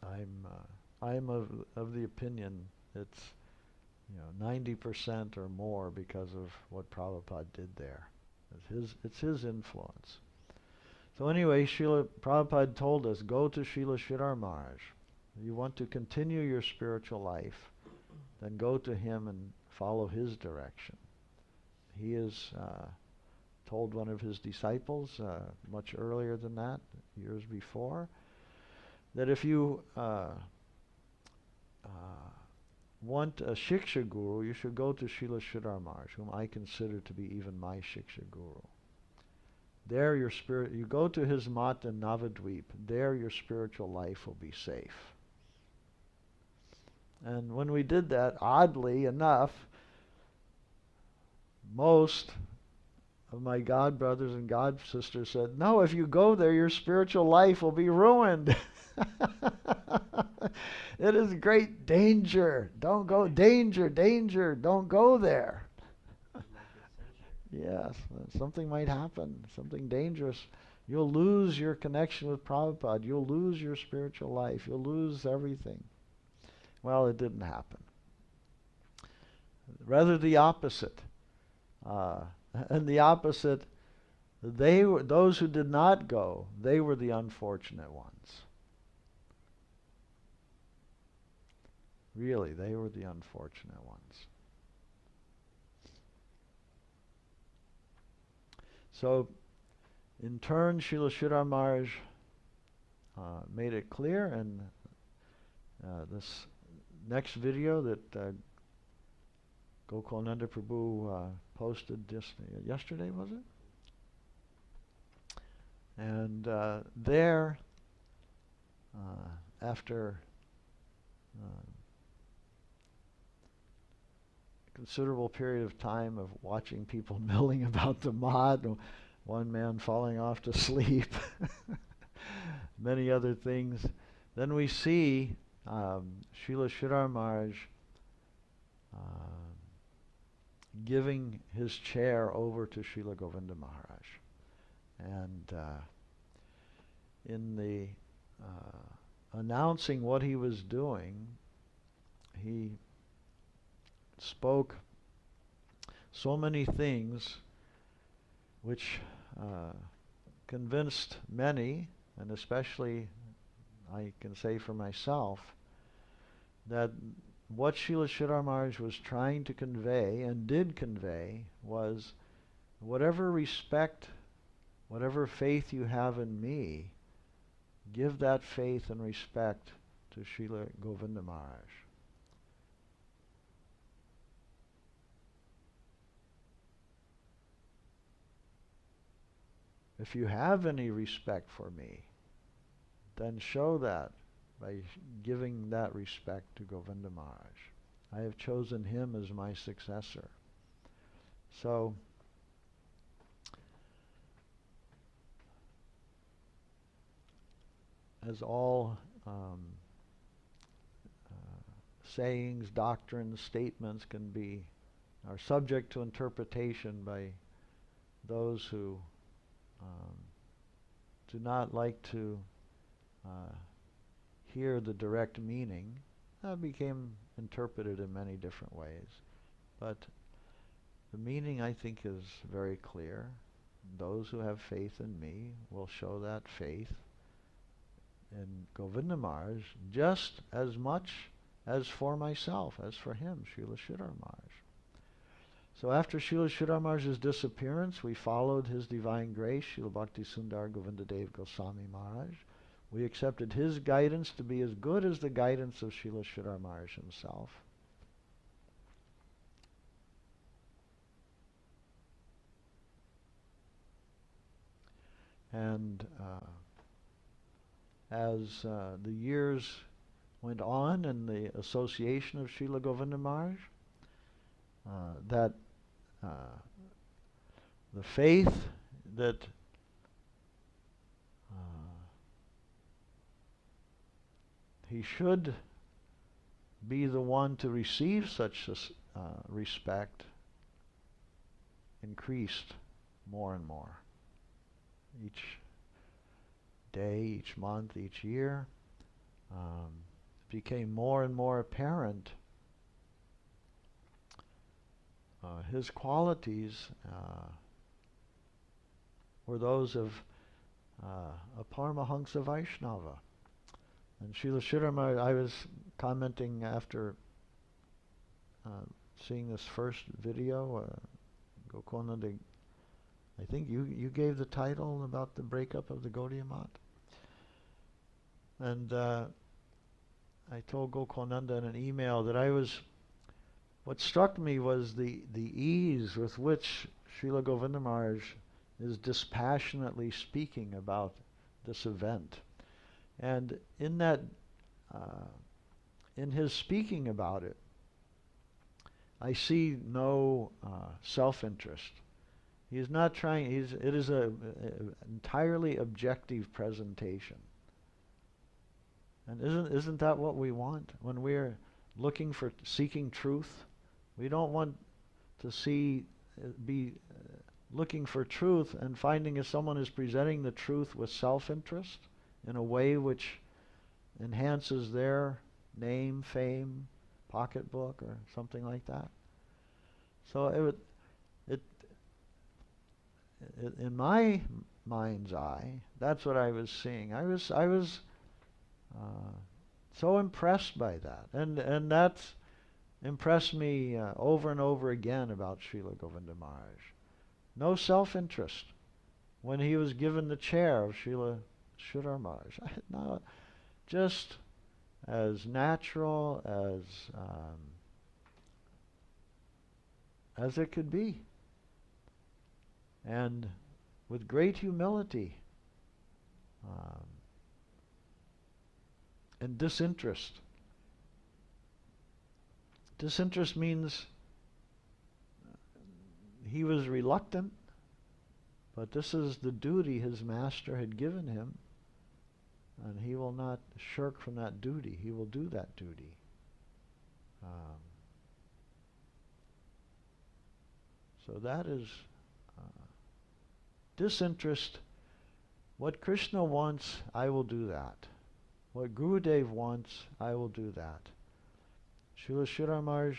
I'm of the opinion it's 90% or more because of what Prabhupada did there. It's his influence. So anyway, Srila Prabhupada told us, go to Srila Sridhar Maharaj. You want to continue your spiritual life, then go to him and follow his direction. He has told one of his disciples much earlier than that, years before, that if you want a Shiksha Guru, you should go to Srila Sridhar Maharaj, whom I consider to be even my Shiksha Guru. There you go to his mat in Navadvip, there your spiritual life will be safe. And when we did that, oddly enough, most of my god brothers and god sisters said, no, if you go there, your spiritual life will be ruined. It is great danger. Don't go, danger, don't go there. Yes, something might happen, something dangerous. You'll lose your connection with Prabhupada. You'll lose your spiritual life. You'll lose everything. Well, it didn't happen. Rather the opposite. And the opposite, those who did not go, they were the unfortunate ones. Really, they were the unfortunate ones. So, in turn, Srila Sridhar Maharaj made it clear, and this next video that Gokulananda Prabhu posted just yesterday, was it? And there, after a considerable period of time of watching people milling about the mat, one man falling off to sleep, many other things, then we see Srila Sridhar Maharaj giving his chair over to Srila Govinda Maharaj. And in the announcing what he was doing, he spoke so many things which convinced many, and especially I can say for myself, that what Srila Sridhar Maharaj was trying to convey, and did convey, was whatever respect, whatever faith you have in me, give that faith and respect to Srila Govinda Maharaj. If you have any respect for me, then show that by giving that respect to Govinda Maharaj. I have chosen him as my successor. So, as all sayings, doctrines, statements are subject to interpretation by those who do not like to hear the direct meaning, became interpreted in many different ways. But the meaning, I think, is very clear. Those who have faith in me will show that faith in Govinda Maharaj just as much as for myself, as for him, Srila Sridhar Maharaj. So after Srila Sridhar Maharaj's disappearance, we followed his divine grace, Srila Bhakti Sundar Govinda-Dev Goswami Maharaj. We accepted his guidance to be as good as the guidance of Srila Sridhar Maharaj himself. And as the years went on in the association of Srila Govinda Maharaj, that the faith that he should be the one to receive such respect increased more and more. Each day, each month, each year, it became more and more apparent his qualities were those of a Paramahansa Vaishnava. And Srila Sridhar Maharaj, I was commenting after seeing this first video, Gokunanda, I think you gave the title about the breakup of the Gaudiya Math. And I told Gokunanda in an email that what struck me was the ease with which Srila Govinda Maharaj is dispassionately speaking about this event. And in that, in his speaking about it, I see no self-interest. He is not trying. It is a entirely objective presentation. And isn't that what we want when we're seeking truth? We don't want to be looking for truth and finding if someone is presenting the truth with self-interest in a way which enhances their name, fame, pocketbook, or something like that. So in my mind's eye, that's what I was seeing. I was so impressed by that, and that's impressed me over and over again about Srila Govinda Maharaj. No self-interest when he was given the chair of Srila Sridhar Maharaj. No, just as natural as it could be, and with great humility and disinterest. Disinterest means he was reluctant, but this is the duty his master had given him, and he will not shirk from that duty. He will do that duty. So that is disinterest. What Krishna wants, I will do that. What Gurudev wants, I will do that. Srila Sridhar Maharaj,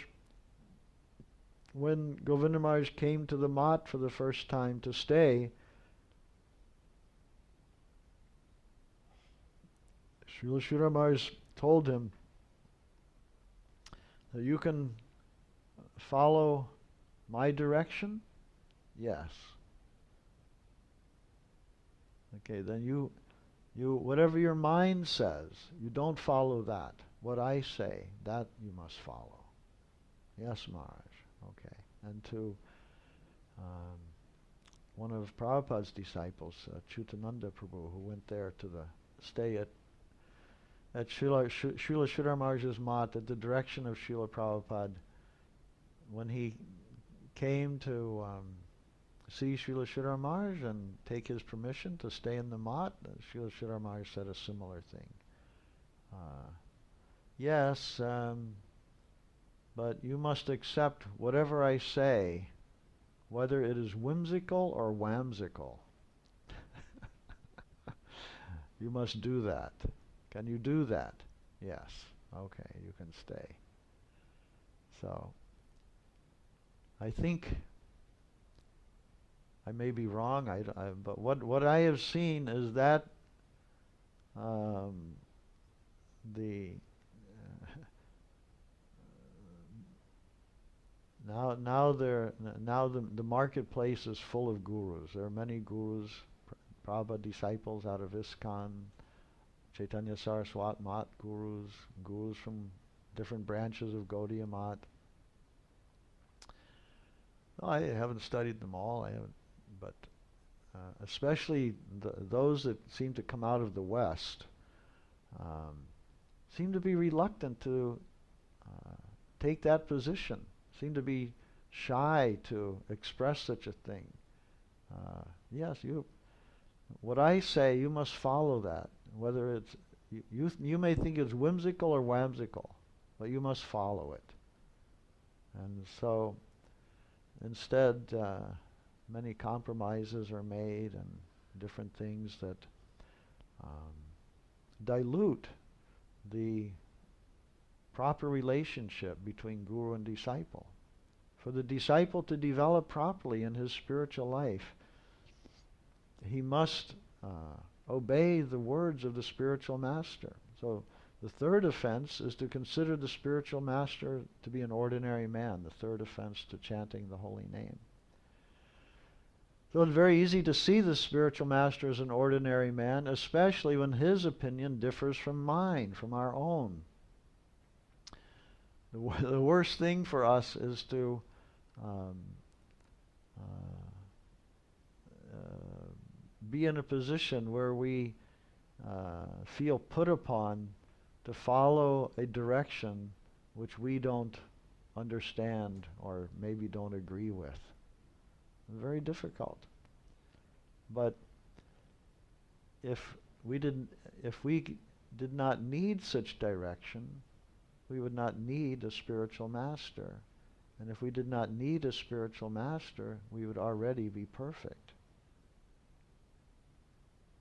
when Govinda Maharaj came to the Mat for the first time to stay, Srila Sridhar Maharaj told him that you can follow my direction? Yes. Okay, then you whatever your mind says, you don't follow that. What I say, that you must follow. Yes, Maharaj. Okay. And to one of Prabhupada's disciples, Chutananda Prabhu, who went there to stay at Srila Sridhar Maharaj's Mat at the direction of Srila Prabhupada, when he came to see Srila Sridhar Maharaj and take his permission to stay in the mat? Srila Sridhar Maharaj said a similar thing. Yes, but you must accept whatever I say, whether it is whimsical or whimsical. You must do that. Can you do that? Yes. Okay, you can stay. So, I think, I may be wrong, but what I have seen is that the now the marketplace is full of gurus. There are many gurus, Prabhupada disciples out of ISKCON, Chaitanya Saraswat Mat gurus from different branches of Gaudiya Mat. No, I haven't studied them all. I haven't, but especially those that seem to come out of the West seem to be reluctant to take that position. Seem to be shy to express such a thing. Yes, what I say, you must follow that. Whether it's you may think it's whimsical or whimsical, but you must follow it. And so, instead, many compromises are made and different things that dilute the proper relationship between guru and disciple. For the disciple to develop properly in his spiritual life, he must obey the words of the spiritual master. So the third offense is to consider the spiritual master to be an ordinary man, the third offense to chanting the holy name. So it's very easy to see the spiritual master as an ordinary man, especially when his opinion differs from mine, from our own. The worst thing for us is to be in a position where we feel put upon to follow a direction which we don't understand or maybe don't agree with. Very difficult. But if we did not need such direction, we would not need a spiritual master. And if we did not need a spiritual master, we would already be perfect.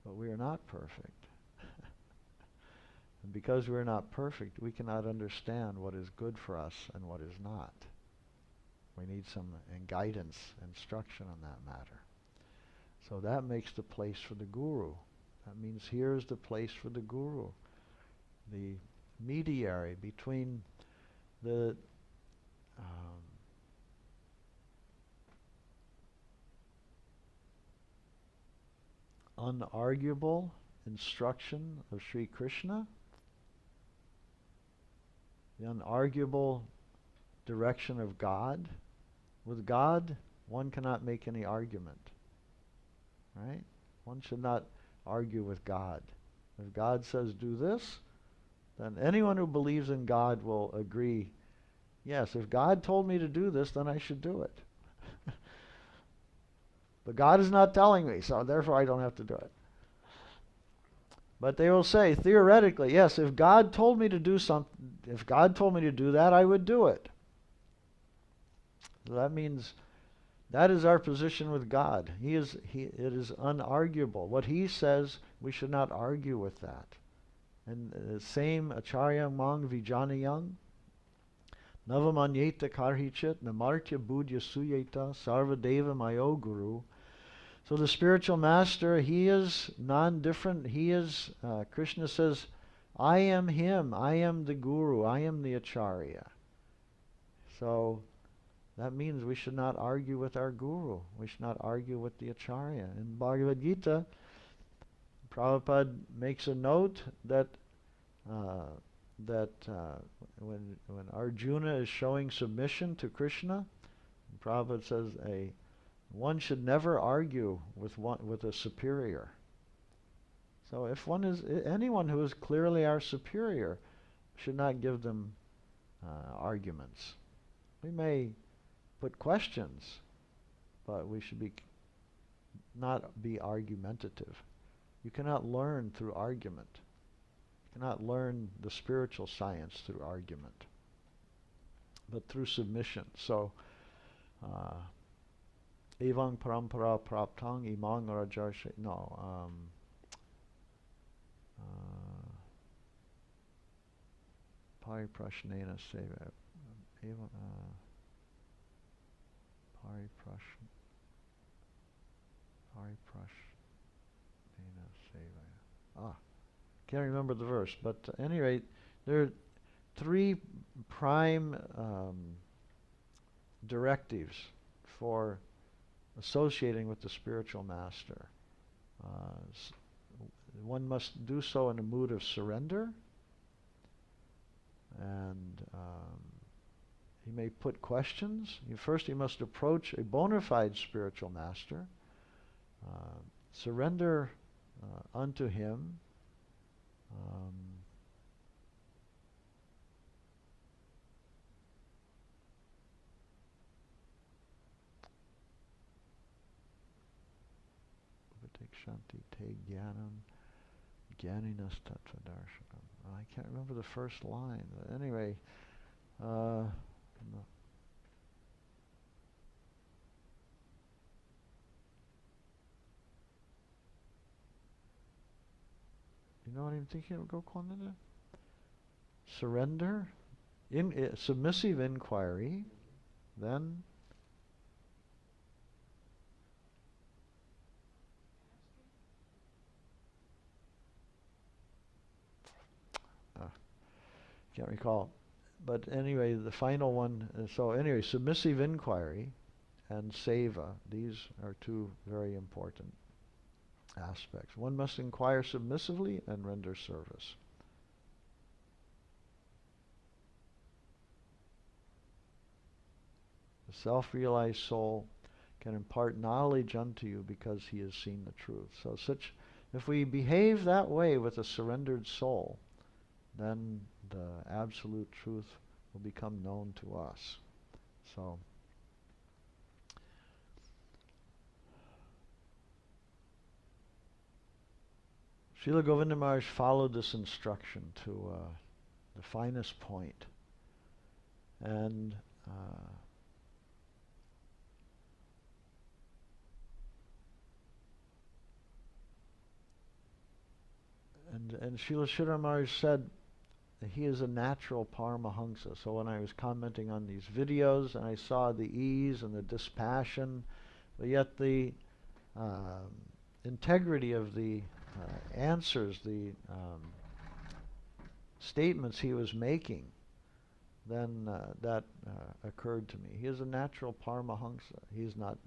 But we are not perfect. And because we're not perfect, we cannot understand what is good for us and what is not. We need some guidance, instruction on that matter. So that makes the place for the guru. That means here's the place for the guru, the mediary between the unarguable instruction of Sri Krishna, the unarguable direction of God. With God, one cannot make any argument, right? One should not argue with God. If God says do this, then anyone who believes in God will agree, yes, if God told me to do this, then I should do it. But God is not telling me, so therefore I don't have to do it. But they will say, theoretically, yes, if God told me to do something, if God told me to do that, I would do it. So that means that is our position with God. It is unarguable. What He says, we should not argue with that. And the same Acharya Mang Vijanayang, Navamanyeta Karhichit, Namartya Budya Suyeta, Sarvadeva Mayo Guru. So the spiritual master, he is non-different. He is, Krishna says, I am him. I am the guru. I am the acharya. So that means we should not argue with our guru. We should not argue with the acharya. In Bhagavad Gita, Prabhupada makes a note that when Arjuna is showing submission to Krishna, Prabhupada says one should never argue with a superior. So if anyone who is clearly our superior, should not give them arguments. We may put questions, but we should be not be argumentative. You cannot learn through argument. You cannot learn the spiritual science through argument, but through submission. So, evang parampara praptang imang rajarshe. No. Pariprashnena seva. Pariprashnena seva. Can't remember the verse, but at any rate, there are three prime directives for associating with the spiritual master. One must do so in a mood of surrender, and he may put questions. First, he must approach a bona fide spiritual master, surrender unto him, Shanti te jnanam jnaninas tattva darshanam. I can't remember the first line. But anyway, no. You know what I'm thinking of, Govinda? Surrender, submissive inquiry, then can't recall. But anyway, the final one, so anyway, submissive inquiry and seva, these are two very important aspects. One must inquire submissively and render service. The self-realized soul can impart knowledge unto you because he has seen the truth. So if we behave that way with a surrendered soul, then the absolute truth will become known to us. So, Srila Govinda Maharaj followed this instruction to the finest point. And Srila Sridhar Maharaj said that he is a natural Paramahamsa. So when I was commenting on these videos and I saw the ease and the dispassion, but yet the integrity of the answers, the statements he was making, then that occurred to me. He is a natural Paramahamsa. He's not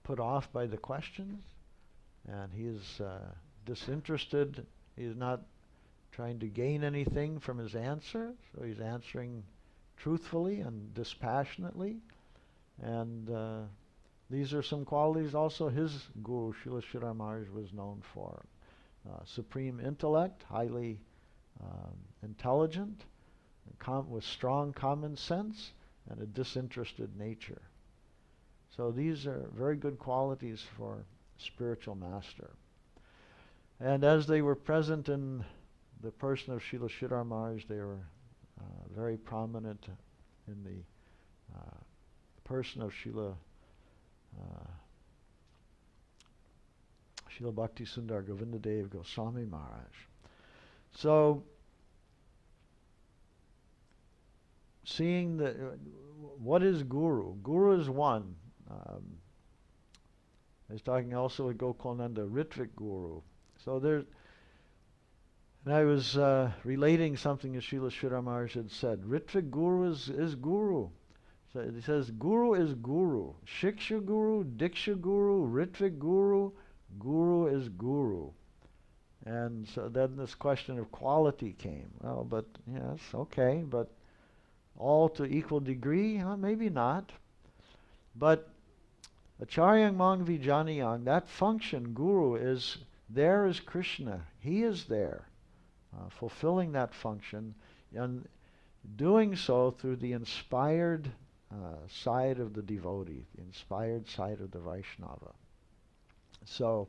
put off by the questions, and he is disinterested. He is not trying to gain anything from his answer, so he's answering truthfully and dispassionately. And these are some qualities also his guru, Srila Sridhar Maharaj, was known for. Supreme intellect, highly intelligent, with strong common sense, and a disinterested nature. So these are very good qualities for spiritual master. And as they were present in the person of Srila Sridhar Maharaj, they were very prominent in the person of Srila Bhakti Sundar Govinda-Dev Goswami Maharaj. So, seeing what is Guru? Guru is one. I was talking also with Gokulnanda, Ritvik Guru. So and I was relating something that Srila Sridhar Maharaj had said. Ritvik Guru is Guru. So it says Guru is Guru. Shiksha Guru, Diksha Guru, Ritvik Guru, Guru is Guru. And so then this question of quality came. Well, but yes, okay, but all to equal degree? Well, maybe not. But Acharyang Mang Vijaniyang, that function, Guru, is there is Krishna. He is there, fulfilling that function, and doing so through the inspired side of the devotee, the inspired side of the Vaishnava. So,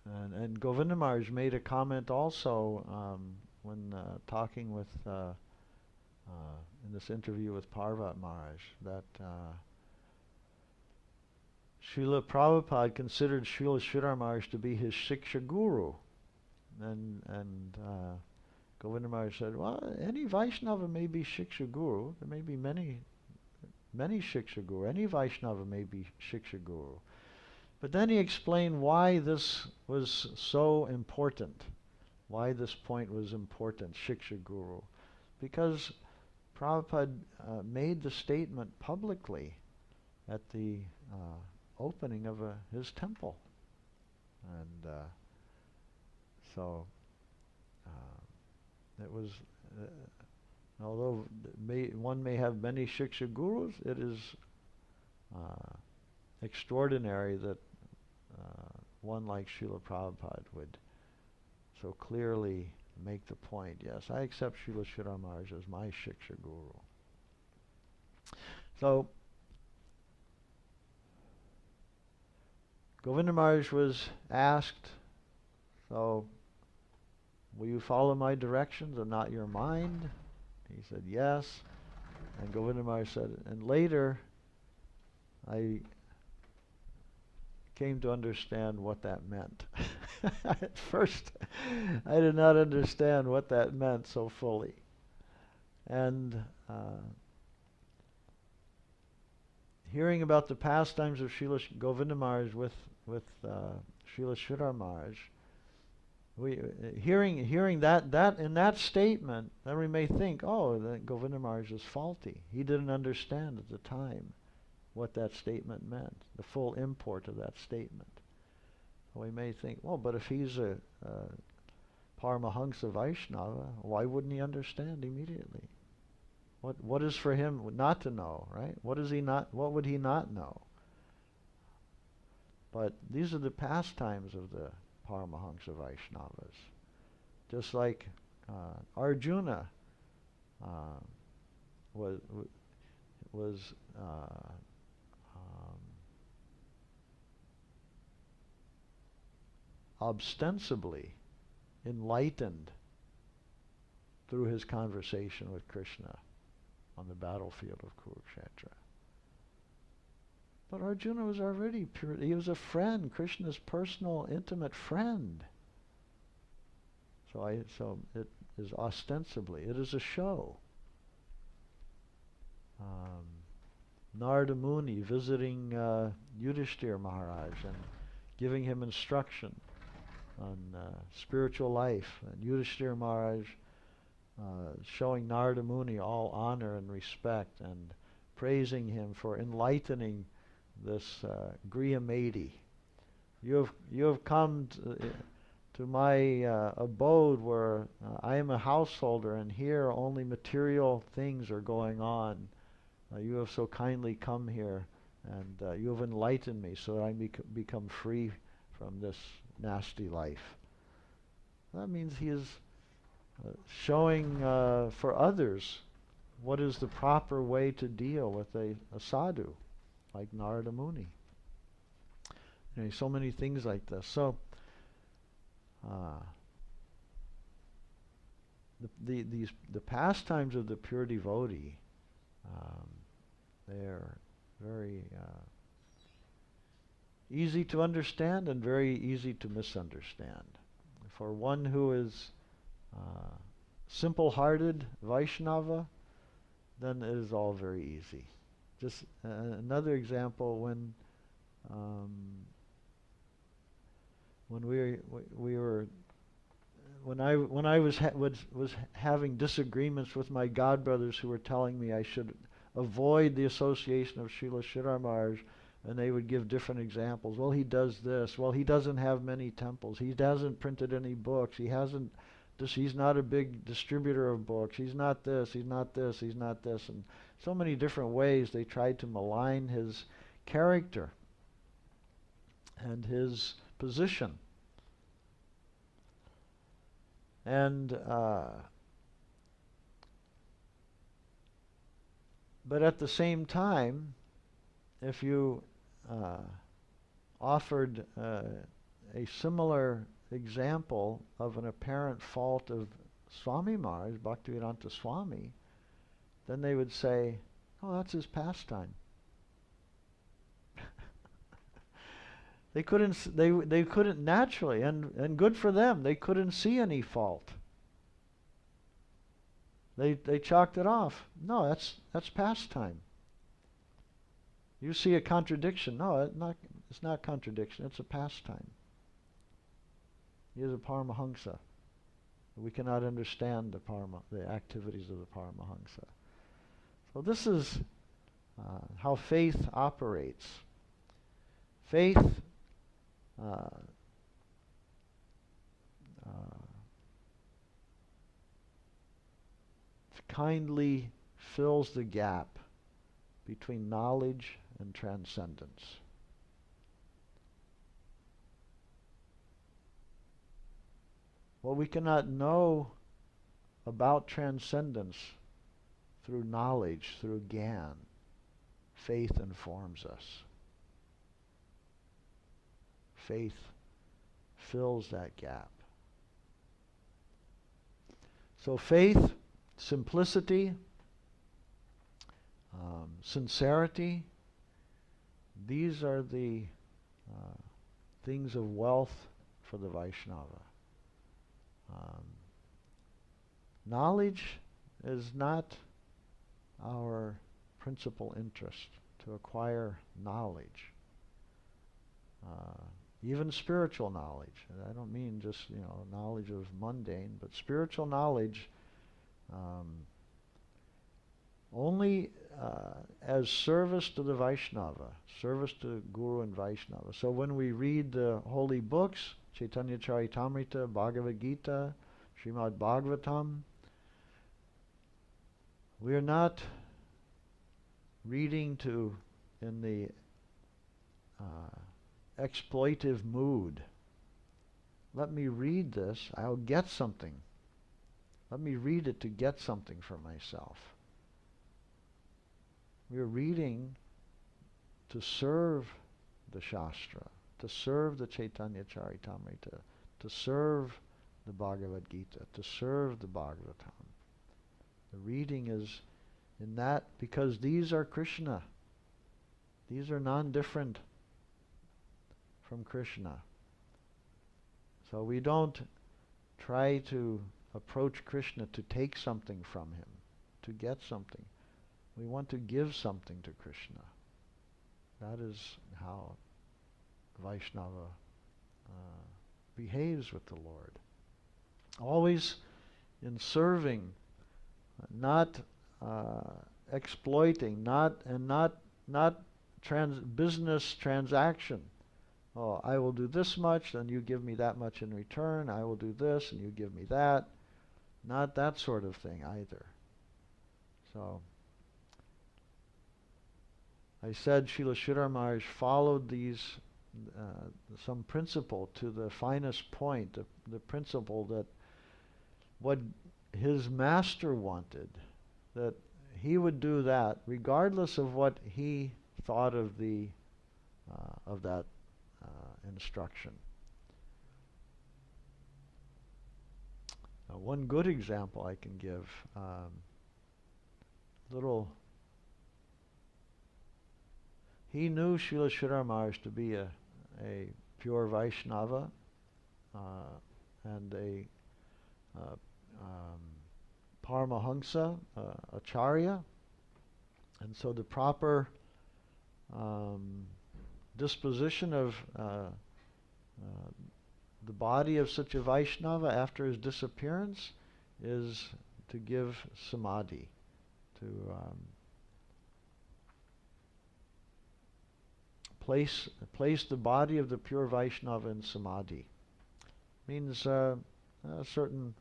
and Govinda Maharaj made a comment also when talking with, in this interview with Parvat Maharaj, that Srila Prabhupada considered Srila Sridhar Maharaj to be his Shiksha Guru. And Govinda Maharaj said, well, any Vaishnava may be Shiksha Guru. There may be many Shiksha Guru. Any Vaishnava may be Shiksha Guru. But then he explained why this was so important, why this point was important, Shiksha Guru. Because Prabhupada made the statement publicly at the opening of his temple. And so it was, although one may have many Shiksha Gurus, it is extraordinary that one like Srila Prabhupada would so clearly make the point, yes, I accept Srila Sridhar Maharaj as my Shiksha Guru. So, Govinda Maharaj was asked, so, will you follow my directions and not your mind? He said, yes. And Govinda Maharaj said, and later, I came to understand what that meant. At first, I did not understand what that meant so fully. And hearing about the pastimes of Srila Govinda Maharaj with Srila Sridhar Maharaj, hearing that in that statement, then we may think, oh, that Govinda Maharaj is faulty. He didn't understand at the time what that statement meant, the full import of that statement. We may think, well, but if he's a Paramahansa Vaishnava, why wouldn't he understand immediately? What is for him not to know, right? What would he not know? But these are the pastimes of the Paramahansa Vaishnavas. Just like Arjuna was ostensibly enlightened through his conversation with Krishna on the battlefield of Kurukshetra. But Arjuna was already pure. He was a friend, Krishna's personal, intimate friend. So it is ostensibly, it is a show. Narada Muni visiting Yudhishthira Maharaj and giving him instruction on spiritual life. And Yudhishthira Maharaj showing Narada Muni all honor and respect and praising him for enlightening this Griyamedi. You have come to my abode where I am a householder, and here only material things are going on. You have so kindly come here, and you have enlightened me so that I become free from this nasty life. That means he is showing for others what is the proper way to deal with a sadhu, like Narada Muni. So many things like this. So, the pastimes of the pure devotee, they are very easy to understand and very easy to misunderstand. For one who is simple-hearted Vaishnava, then it is all very easy. Just another example, when I was having disagreements with my godbrothers who were telling me I should avoid the association of Srila Sridhar Maharaj, and they would give different examples. Well, he does this. Well, he doesn't have many temples. He hasn't printed any books. He's not a big distributor of books. He's not this. He's not this. He's not this. And so many different ways they tried to malign his character and his position. And But at the same time, if you offered a similar example of an apparent fault of Swami Maharaj, Bhaktivedanta Swami, then they would say, oh, that's his pastime. They couldn't naturally, and good for them, they couldn't see any fault. They chalked it off. No, that's pastime. You see a contradiction. No, it's not contradiction. It's a pastime. He is a Paramahamsa. We cannot understand the activities of the Paramahamsa. So this is how faith operates. Faith kindly fills the gap between knowledge and transcendence. What we cannot know about transcendence through knowledge, through Gyan, faith informs us. Faith fills that gap. So faith, simplicity, sincerity, these are the things of wealth for the Vaishnava. Knowledge is not our principal interest, to acquire knowledge. Even spiritual knowledge. And I don't mean just, knowledge of mundane, but spiritual knowledge only as service to the Vaishnava, service to Guru and Vaishnava. So when we read the holy books, Chaitanya Charitamrita, Bhagavad Gita, Srimad Bhagavatam, we are not reading in the exploitive mood. Let me read this, I'll get something. Let me read it to get something for myself. We're reading to serve the Shastra, to serve the Chaitanya Charitamrita, to serve the Bhagavad Gita, to serve the Bhagavatam. The reading is in that because these are Krishna. These are non-different from Krishna. So we don't try to approach Krishna to take something from him, to get something. We want to give something to Krishna. That is how Vaishnava behaves with the Lord. Always in serving, not exploiting, not business transaction. Oh, I will do this much, and you give me that much in return. I will do this, and you give me that. Not that sort of thing either. So, I said Srila Sridhar Maharaj followed some principle to the finest point, the principle that what his master wanted, that he would do that regardless of what he thought of that instruction. One good example I can give, he knew Srila Sridhar Maharaj to be a pure Vaishnava and a Paramahamsa, Acharya, and so the proper disposition of the body of such a Vaishnava after his disappearance is to give samadhi, to place the body of the pure Vaishnava in samadhi. Means a certain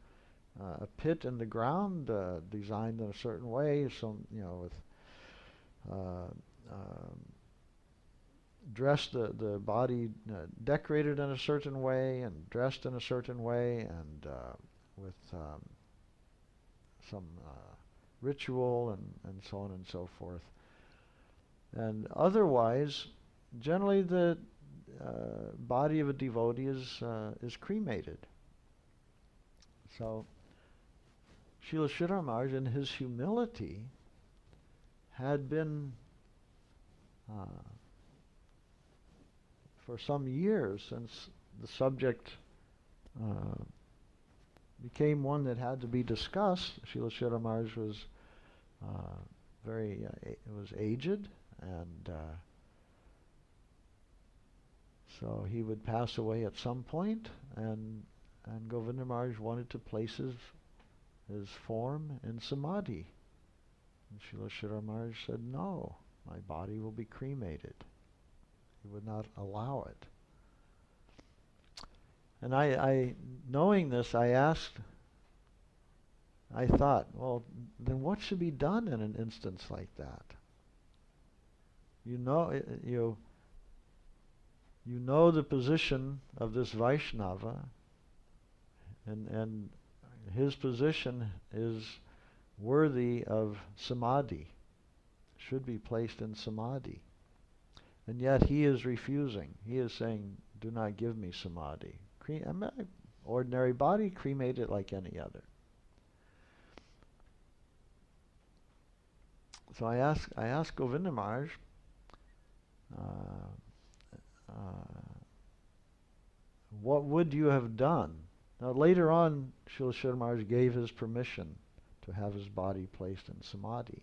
a pit in the ground designed in a certain way, with dressed the body decorated in a certain way and dressed in a certain way, and with some ritual and so on and so forth. And otherwise, generally the body of a devotee is cremated. So Srila Sridhar Maharaj, in his humility, had been for some years, since the subject became one that had to be discussed. Srila Sridhar Maharaj was was aged, and so he would pass away at some point, and Govinda Maharaj wanted to place his form in samadhi. And Srila Sridhar Maharaj said, no, my body will be cremated. He would not allow it. And I knowing this, I thought, well, then what should be done in an instance like that? You know the position of this Vaishnava, and his position is worthy of samadhi, should be placed in samadhi. And yet he is refusing. He is saying, do not give me samadhi. Ordinary body, cremate it like any other. So I asked Govinda Maharaj, what would you have done? Now later on, Srila Sridhar Maharaj gave his permission to have his body placed in samadhi.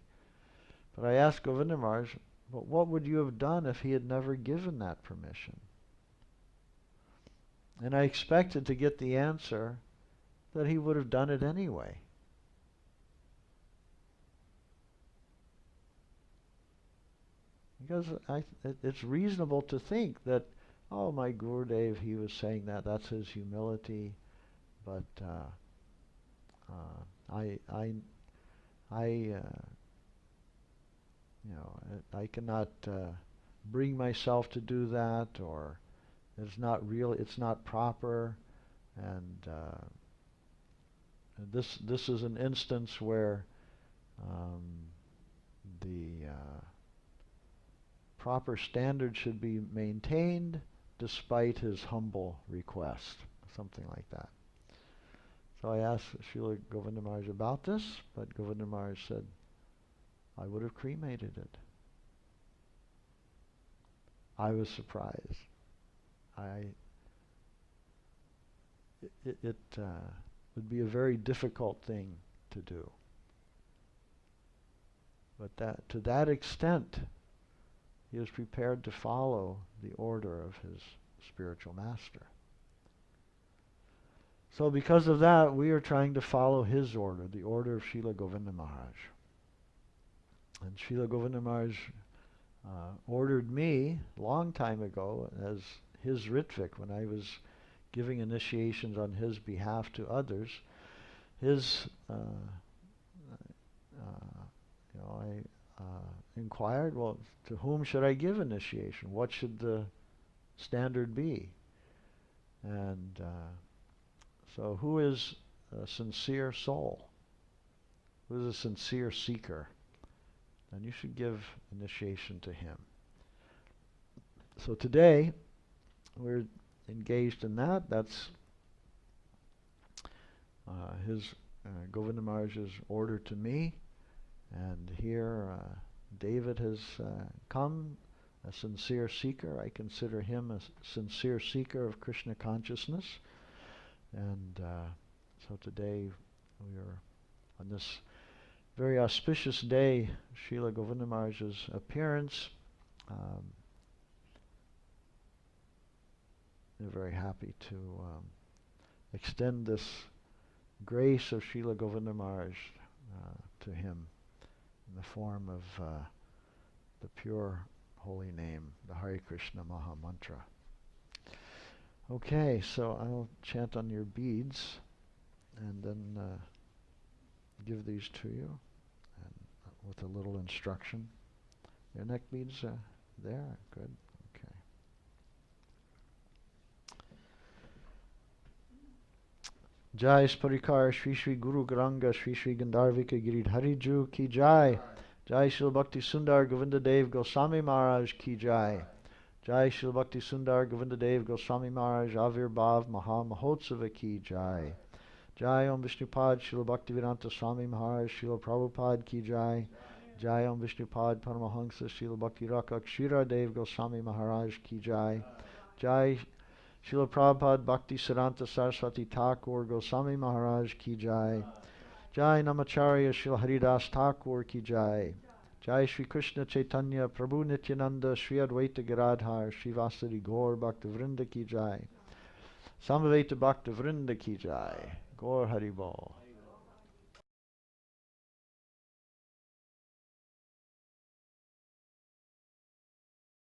But I asked Govinda Maharaj, but what would you have done if he had never given that permission? And I expected to get the answer that he would have done it anyway. Because it's reasonable to think that, oh, my Gurudev, he was saying that's his humility, but I cannot bring myself to do that, or it's not proper, and this is an instance where the proper standard should be maintained despite his humble request, something like that. So I asked Srila Govinda Maharaj about this, but Govinda Maharaj said, I would have cremated it. I was surprised. It would be a very difficult thing to do. But to that extent, he was prepared to follow the order of his spiritual master. So because of that, we are trying to follow his order, the order of Srila Govinda Maharaj. And Srila Govinda Maharaj ordered me long time ago as his Ritvik, when I was giving initiations on his behalf to others. I inquired, well, to whom should I give initiation? What should the standard be? And so who is a sincere soul? Who is a sincere seeker? Then you should give initiation to him. So today, we're engaged in that. That's Govinda Maharaj's order to me. And here, David has come, a sincere seeker. I consider him a sincere seeker of Krishna consciousness. And so today, we are on this very auspicious day, Srila Govinda Maharaj's appearance. We're very happy to extend this grace of Srila Govinda Maharaj to him in the form of the pure holy name, the Hare Krishna Maha Mantra. Okay, so I'll chant on your beads and then give these to you, and with a little instruction. Your neck beads there? Good. Okay. Jai Sparikar Shri Shri Guru Garanga Shri Shri Gandharvika Giridhari Ju Ki Jai. Jai Srila Bhakti Sundar Govinda-Dev Goswami Maharaj Ki Jai. Jai Srila Bhakti Sundar Govinda-Dev Goswami Maharaj Avirbhav Maha Mahotsava Ki Jai. Jai Om Vishnupad Srila Bhaktivedanta Swami Maharaj Srila Prabhupada Ki Jai. Jai Om Vishnupad Paramahansa Srila Bhakti Rakak Shira Dev Goswami Maharaj Ki Jai. Jai Srila Prabhupada Bhakti Siddhanta Saraswati Thakur Goswami Maharaj Ki Jai. Jai Namacharya Srila Haridas Thakur Ki Jai. Jai Shri Krishna Chaitanya Prabhu Nityananda Shri Advaita Giradhar Shri Vasari Gaur Bhakta Vrinda Ki Jai. Samaveta Bhakta Vrinda Ki Jai. Gaur Haribol.